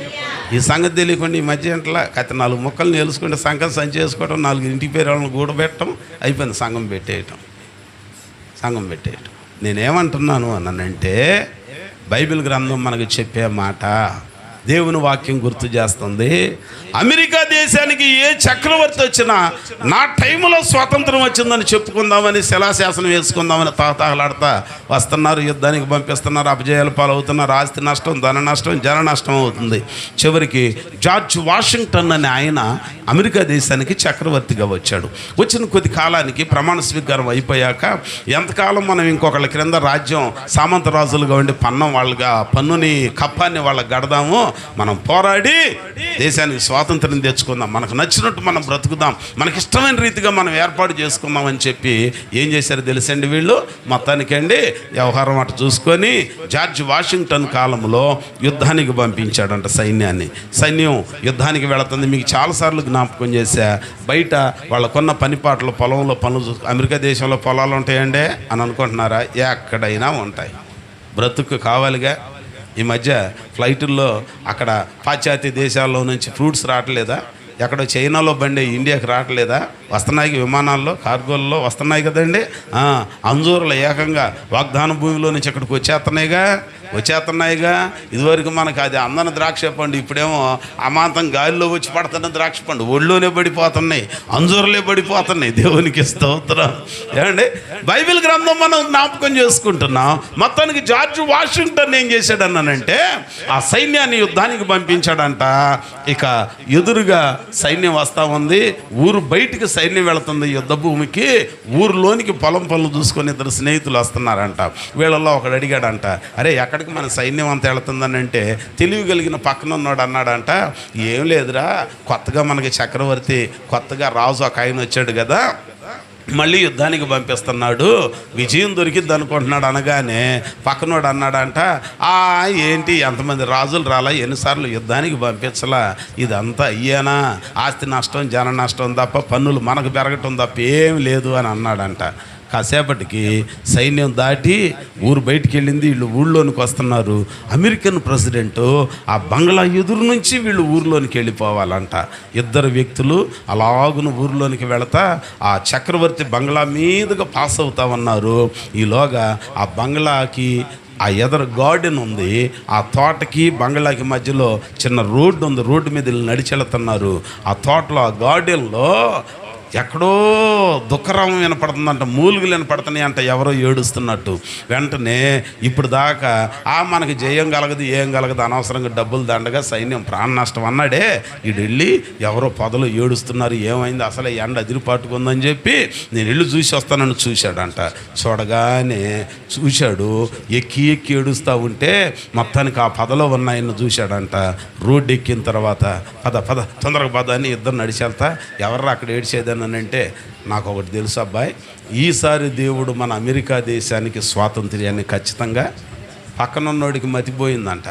ఈ సంగతి తెలియకుండా ఈ మధ్య ఇంట్లో 4 ముక్కలు నేలుసుకుంటే సంఘం సంచేసుకోవటం, 4 ఇంటికి పేరు వాళ్ళని కూడబెట్టడం, అయిపోయింది సంఘం పెట్టేయటం. నేనేమంటున్నాను అనంటే, బైబిల్ గ్రంథం మనకు చెప్పే మాట దేవుని వాక్యం గుర్తు చేస్తుంది. అమెరికా దేశానికి ఏ చక్రవర్తి వచ్చినా నా టైంలో స్వాతంత్రం వచ్చిందని చెప్పుకుందామని, శిలాశాసనం వేసుకుందామని తాహతాహలాడతా వస్తున్నారు. యుద్ధానికి పంపిస్తున్నారు. అపజయాల పాలవుతున్నారు. ఆస్తి నష్టం, ధన నష్టం, జన నష్టం అవుతుంది. చివరికి జార్జ్ వాషింగ్టన్ అనే ఆయన అమెరికా దేశానికి చక్రవర్తిగా వచ్చాడు. వచ్చిన కొద్ది కాలానికి ప్రమాణ స్వీకారం అయిపోయాక, ఎంతకాలం మనం ఇంకొకళ్ళ క్రింద రాజ్యం సామంతరాజులుగా ఉండి పన్నుని కప్పాన్ని వాళ్ళకి గడదాము, మనం పోరాడి దేశానికి స్వాతంత్రం తెచ్చుకుందాం, మనకు నచ్చినట్టు మనం బ్రతుకుదాం, మనకి ఇష్టమైన రీతిగా మనం ఏర్పాటు చేసుకుందాం అని చెప్పి ఏం చేశారు తెలుసండి వీళ్ళు? మొత్తానికండి వ్యవహారం అటు చూసుకొని జార్జ్ వాషింగ్టన్ కాలంలో యుద్ధానికి పంపించాడంట సైన్యాన్ని. సైన్యం యుద్ధానికి వెళుతుంది. మీకు చాలాసార్లు జ్ఞాపకం చేశా, బయట వాళ్ళకున్న పనిపాట్లు, పొలంలో పనులు, అమెరికా దేశంలో పొలాలు ఉంటాయండి అని అనుకుంటున్నారా? ఎక్కడైనా ఉంటాయి. బ్రతుకు కావాలిగా. ఈ మధ్య ఫ్లైటుల్లో అక్కడ పాశ్చాత్య దేశాల్లో నుంచి ఫ్రూట్స్ రావట్లేదా? ఎక్కడో చైనాలో బండి ఇండియాకి రావట్లేదా? వస్తున్నాయి విమానాల్లో, కార్గోల్లో వస్తున్నాయి కదండి. అంజూరులు ఏకంగా వాగ్దాన భూమిలో నుంచి ఇక్కడికి వచ్చేస్తున్నాయిగా. ఇదివరకు మనకు అది అందని ద్రాక్ష పండు, ఇప్పుడేమో అమాంతం గాలిలో వచ్చి పడుతున్న ద్రాక్ష పండు ఒళ్ళోనే పడిపోతున్నాయి, అంజూరులే పడిపోతున్నాయి. దేవునికి స్తోత్రం. ఏమండి, బైబిల్ గ్రంథం మనం జ్ఞాపకం చేసుకుంటున్నాం. మొత్తానికి జార్జ్ వాషింగ్టన్ ఏం చేశాడన్నానంటే, ఆ సైన్యాన్ని యుద్ధానికి పంపించాడంట. ఇక ఎదురుగా సైన్యం వస్తూ ఉంది. ఊరు బయటికి సైన్యం వెళుతుంది యుద్ధ భూమికి. ఊరిలోనికి పొలం పనులు చూసుకొని 2 స్నేహితులు వస్తున్నారంట. వీళ్ళల్లో ఒకడు అడిగాడంట, అరే ఎక్కడికి మన సైన్యం అంతా వెళుతుందని అంటే, తెలివి కలిగిన పక్కన ఉన్నాడు అన్నాడంట, ఏం లేదురా, కొత్తగా మనకి చక్రవర్తి, కొత్తగా రాజు ఒక ఆయన వచ్చాడు కదా, మళ్ళీ యుద్ధానికి పంపిస్తున్నాడు, విజయం దొరికిద్ది అనుకుంటున్నాడు అనగానే పక్కనోడు అన్నాడంట, ఏంటి ఎంతమంది రాజులు రాలా, ఎన్నిసార్లు యుద్ధానికి పంపించలా, ఇదంతా అయ్యానా, ఆస్తి నష్టం, జన నష్టం తప్ప, పన్నులు మనకు పెరగటం తప్ప ఏం లేదు అని అన్నాడంట. కాసేపటికి సైన్యం దాటి ఊరు బయటికి వెళ్ళింది. వీళ్ళు ఊళ్ళోనికి వస్తున్నారు. అమెరికన్ ప్రెసిడెంట్ ఆ బంగ్లా ఎదురు నుంచి వీళ్ళు ఊరిలోనికి వెళ్ళిపోవాలంట. 2 వ్యక్తులు అలాగున ఊరిలోనికి వెళతా ఆ చక్రవర్తి బంగ్లా మీదుగా పాస్ అవుతా ఉన్నారు. ఈలోగా ఆ బంగ్లాకి ఆ ఎదరు గార్డెన్ ఉంది. ఆ తోటకి బంగ్లాకి మధ్యలో చిన్న రోడ్డు ఉంది. రోడ్డు మీద నడిచి వెళుతున్నారు. ఆ తోటలో, ఆ గార్డెన్లో ఎక్కడో దుఃఖరామం వినపడుతుందంట, మూలుగులు వినపడుతున్నాయి అంట, ఎవరో ఏడుస్తున్నట్టు. వెంటనే ఇప్పుడు దాకా మనకి జయం కలగదు, ఏం కలగదు, అనవసరంగా డబ్బులు దండగా సైన్యం ప్రాణ నష్టం అన్నాడే, వీడు వెళ్ళి ఎవరో పొదలు ఏడుస్తున్నారు, ఏమైంది అసలు ఎండ అదిరిపాటుకుందని చెప్పి నేను వెళ్ళి చూసి వస్తానని చూశాడంట. చూడగానే చూశాడు, ఎక్కి ఎక్కి ఏడుస్తూ ఉంటే మొత్తానికి ఆ పొదలో ఉన్న ఆయన్ని చూశాడంట. రోడ్డు ఎక్కిన తర్వాత పద పద తొందరగా పద అని ఇద్దరు నడిచేళ్తా, ఎవర్రా అక్కడ ఏడ్చేదని అంటే, నాకు ఒకటి తెలుసు అబ్బాయి, ఈసారి దేవుడు మన అమెరికా దేశానికి స్వాతంత్ర్యాన్ని ఖచ్చితంగా, పక్కనున్నోడికి మతిపోయిందంట.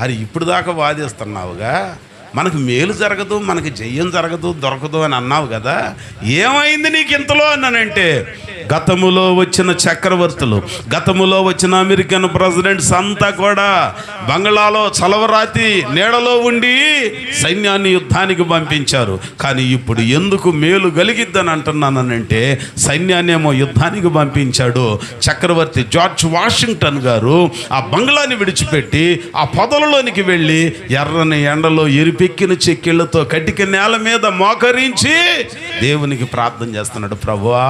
అది ఇప్పుడు దాకా వాదిస్తున్నావుగా, మనకు మేలు జరగదు, మనకి జయం జరగదు, దొరకదు అని అన్నావు కదా, ఏమైంది నీకు ఇంతలో అన్నానంటే, గతములో వచ్చిన చక్రవర్తులు, గతములో వచ్చిన అమెరికన్ ప్రెసిడెంట్స్ అంతా కూడా బంగ్లాలో చలవరాతి నీడలో ఉండి సైన్యాన్ని యుద్ధానికి పంపించారు. కానీ ఇప్పుడు ఎందుకు మేలు కలిగిద్దని అంటున్నానంటే, సైన్యాన్ని ఏమో యుద్ధానికి పంపించాడు. చక్రవర్తి జార్జ్ వాషింగ్టన్ గారు ఆ బంగ్లాని విడిచిపెట్టి ఆ పొదలలోనికి వెళ్ళి ఎర్రని ఎండలో ఎరిపెక్కిన చెక్కిళ్లతో కటిక నేల మీద మోకరించి దేవునికి ప్రార్థన చేస్తున్నాడు, ప్రభువా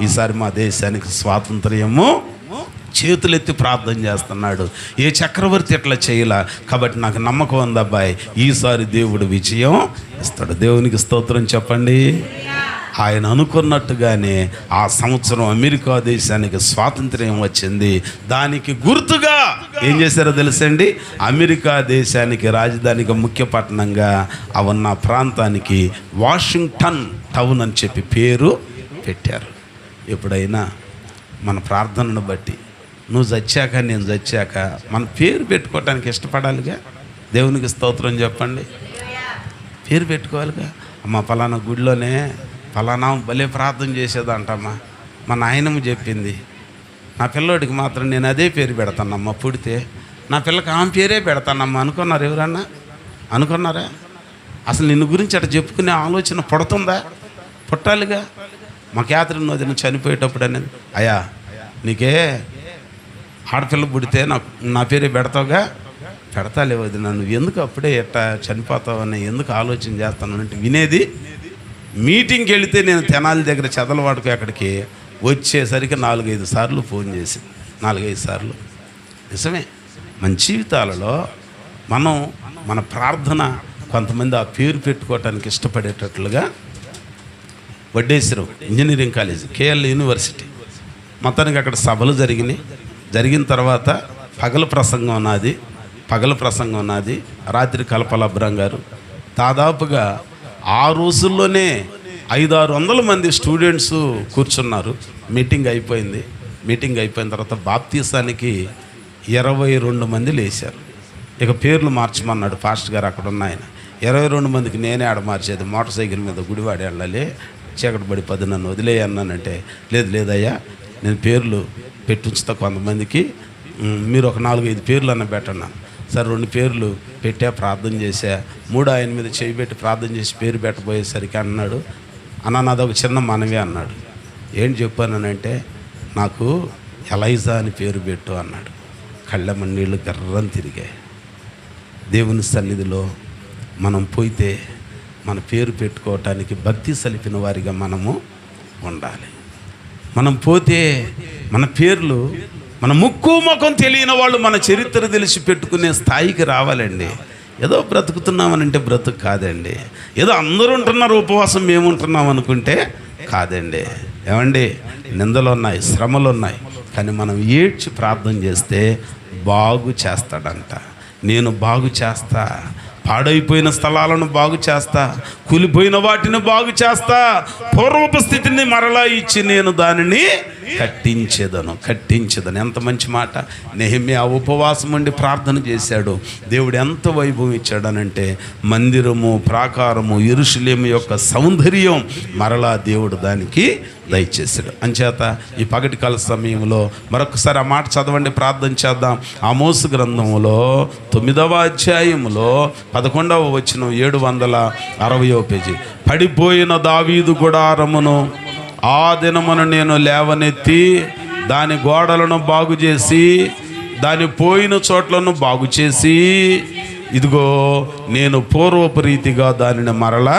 ఈసారి మా దేశానికి స్వాతంత్ర్యము, చేతులెత్తి ప్రార్థన చేస్తున్నాడు. ఏ చక్రవర్తి ఎట్లా చేయలా, కాబట్టి నాకు నమ్మకం ఉంది అబ్బాయి, ఈసారి దేవుడు విజయం ఇస్తాడు. దేవునికి స్తోత్రం చెప్పండి. ఆయన అనుకున్నట్టుగానే ఆ సంవత్సరం అమెరికా దేశానికి స్వాతంత్ర్యం వచ్చింది. దానికి గుర్తుగా ఏం చేశారో తెలుసండి, అమెరికా దేశానికి రాజధానికి ముఖ్య పట్టణంగా ఉన్న ప్రాంతానికి వాషింగ్టన్ టౌన్ అని చెప్పి పేరు పెట్టారు. ఎప్పుడైనా మన ప్రార్థనను బట్టి నువ్వు చచ్చాక నేను చచ్చాక మన పేరు పెట్టుకోవటానికి ఇష్టపడాలిగా. దేవునికి స్తోత్రం చెప్పండి. పేరు పెట్టుకోవాలిగా. అమ్మ పలానా గుడిలోనే పలానా భలే ప్రార్థన చేసేదంటమ్మా, మా నాయనమ్మ చెప్పింది, నా పిల్లోడికి మాత్రం నేను అదే పేరు పెడతానమ్మా, పుడితే నా పిల్లకి ఆమె పేరే పెడతానమ్మా అనుకున్నారు ఎవరన్నా? అనుకున్నారా? అసలు నిన్ను గురించి అట్లా చెప్పుకునే ఆలోచన పుడుతుందా? పుట్టాలిగా. మా క్యాథరిన్ వదిన చనిపోయేటప్పుడు అనేది, అయ్యా నీకే ఆడపిల్ల పుడితే నా పేరే పెడతావుగా. పెడతాలే వదిన, నువ్వు ఎందుకు అప్పుడే ఎట్టా చనిపోతావని ఎందుకు ఆలోచన చేస్తాను అంటే వినేది. మీటింగ్కి వెళితే నేను తెనాలి దగ్గర చదలవాడుకు అక్కడికి వచ్చేసరికి 4-5 సార్లు ఫోన్ చేసింది. 4-5 సార్లు. నిజమే, మన జీవితాలలో మనం మన ప్రార్థన కొంతమంది ఆ పేరు పెట్టుకోవటానికి ఇష్టపడేటట్లుగా. Vaddeswaram engineering college, KL university, మొత్తానికి అక్కడ సభలు జరిగిన తర్వాత పగల ప్రసంగం ఉన్నది. రాత్రి కల్పలబ్రం గారు దాదాపుగా ఆ రోజుల్లోనే 500-600 మంది స్టూడెంట్స్ కూర్చున్నారు. మీటింగ్ అయిపోయిన తర్వాత బాప్తీసానికి 22 మంది లేచారు. ఇక పేర్లు మార్చమన్నాడు పాస్టర్ గారు. అక్కడ ఉన్న ఆయన 22 మందికి నేనే ఆడ మార్చేది, మోటార్ సైకిల్ మీద గుడివాడి వెళ్ళాలి, చీకటి పడి 10 నన్ను వదిలే అన్నానంటే, లేదయ్యా నేను పేర్లు పెట్టించుతా కొంతమందికి, మీరు ఒక 4-5 పేర్లు అన్న పెట్టన్నాను. సరే 2 పేర్లు పెట్టా, ప్రార్థన చేశా. 3 ఆయన మీద చేయి పెట్టి ప్రార్థన చేసి పేరు పెట్టబోయేసరికి అన్నాడు, అన్న నాదొక చిన్న మనవి అన్నాడు. ఏంటి చెప్పానంటే, నాకు ఎలైజా అని పేరు పెట్టు అన్నాడు. కళ్ళమ్మ నీళ్ళు గర్రం తిరిగాయి. దేవుని సన్నిధిలో మనం పోయితే మన పేరు పెట్టుకోవటానికి భక్తి సలిపిన వారిగా మనము ఉండాలి. మనం పోతే మన పేర్లు, మన ముక్కు ముఖం తెలియని వాళ్ళు మన చరిత్ర తెలిసి పెట్టుకునే స్థాయికి రావాలండి. ఏదో బ్రతుకుతున్నామనంటే బ్రతుకు కాదండి. ఏదో అందరూ ఉంటున్నారు ఉపవాసం మేము ఉంటున్నాం అనుకుంటే కాదండి. ఏమండి, నిందలు ఉన్నాయి, శ్రమలు ఉన్నాయి, కానీ మనం ఏడ్చి ప్రార్థన చేస్తే బాగు చేస్తాడంట. నేను బాగు చేస్తా, పాడైపోయిన స్థలాలను బాగు చేస్తా, కూలిపోయిన వాటిని బాగు చేస్తా, పూర్వపు స్థితిని మరలా ఇచ్చి నేను దానిని కట్టించేదను. ఎంత మంచి మాట. నెహెమ్యా ఉపవాసం ఉండి ప్రార్థన చేశాడు. దేవుడు ఎంత వైభవం ఇచ్చాడనంటే, మందిరము, ప్రాకారము, యెరూషలేము యొక్క సౌందర్యం మరలా దేవుడు దానికి దయచేశాడు. అంచేత ఈ పగటి కాల సమయంలో మరొకసారి ఆ మాట చదవండి, ప్రార్థన చేద్దాం. ఆమోసు గ్రంథములో 9వ అధ్యాయములో 11వ వచనం 760వ పేజీ. పడిపోయిన దావీదు గుడారమును ఆ దినమును నేను లేవనెత్తి దాని గోడలను బాగు చేసి దాని పోయిన చోట్లను బాగు చేసి, ఇదిగో నేను పూర్వపు రీతిగా దానిని మరలా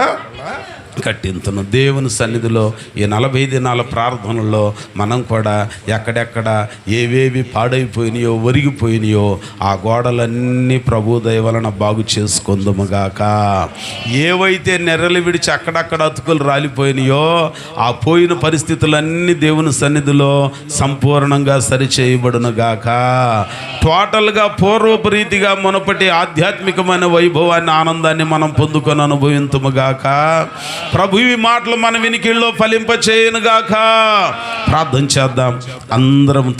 కట్టింతును. దేవుని సన్నిధిలో ఈ 40 దినాల ప్రార్థనలో మనం కూడా ఎక్కడెక్కడ ఏవేవి పాడైపోయినాయో, ఒరిగిపోయినాయో ఆ గోడలన్నీ ప్రభు దయ వలన బాగు చేసుకుందుముగాక. ఏవైతే నెర్రలు విడిచి అక్కడక్కడ అతుకులు రాలిపోయినాయో ఆ పోయిన పరిస్థితులన్నీ దేవుని సన్నిధిలో సంపూర్ణంగా సరిచేయబడునుగాక. టోటల్గా పూర్వపు రీతిగా మునపటి ఆధ్యాత్మికమైన వైభవాన్ని, ఆనందాన్ని మనం పొందుకొని అనుభవింతుముగాక. ప్రభు ఈ మాటలు మన వినికిల్లో ఫలింపచేయునుగాక. ప్రార్థన చేద్దాం అందరం.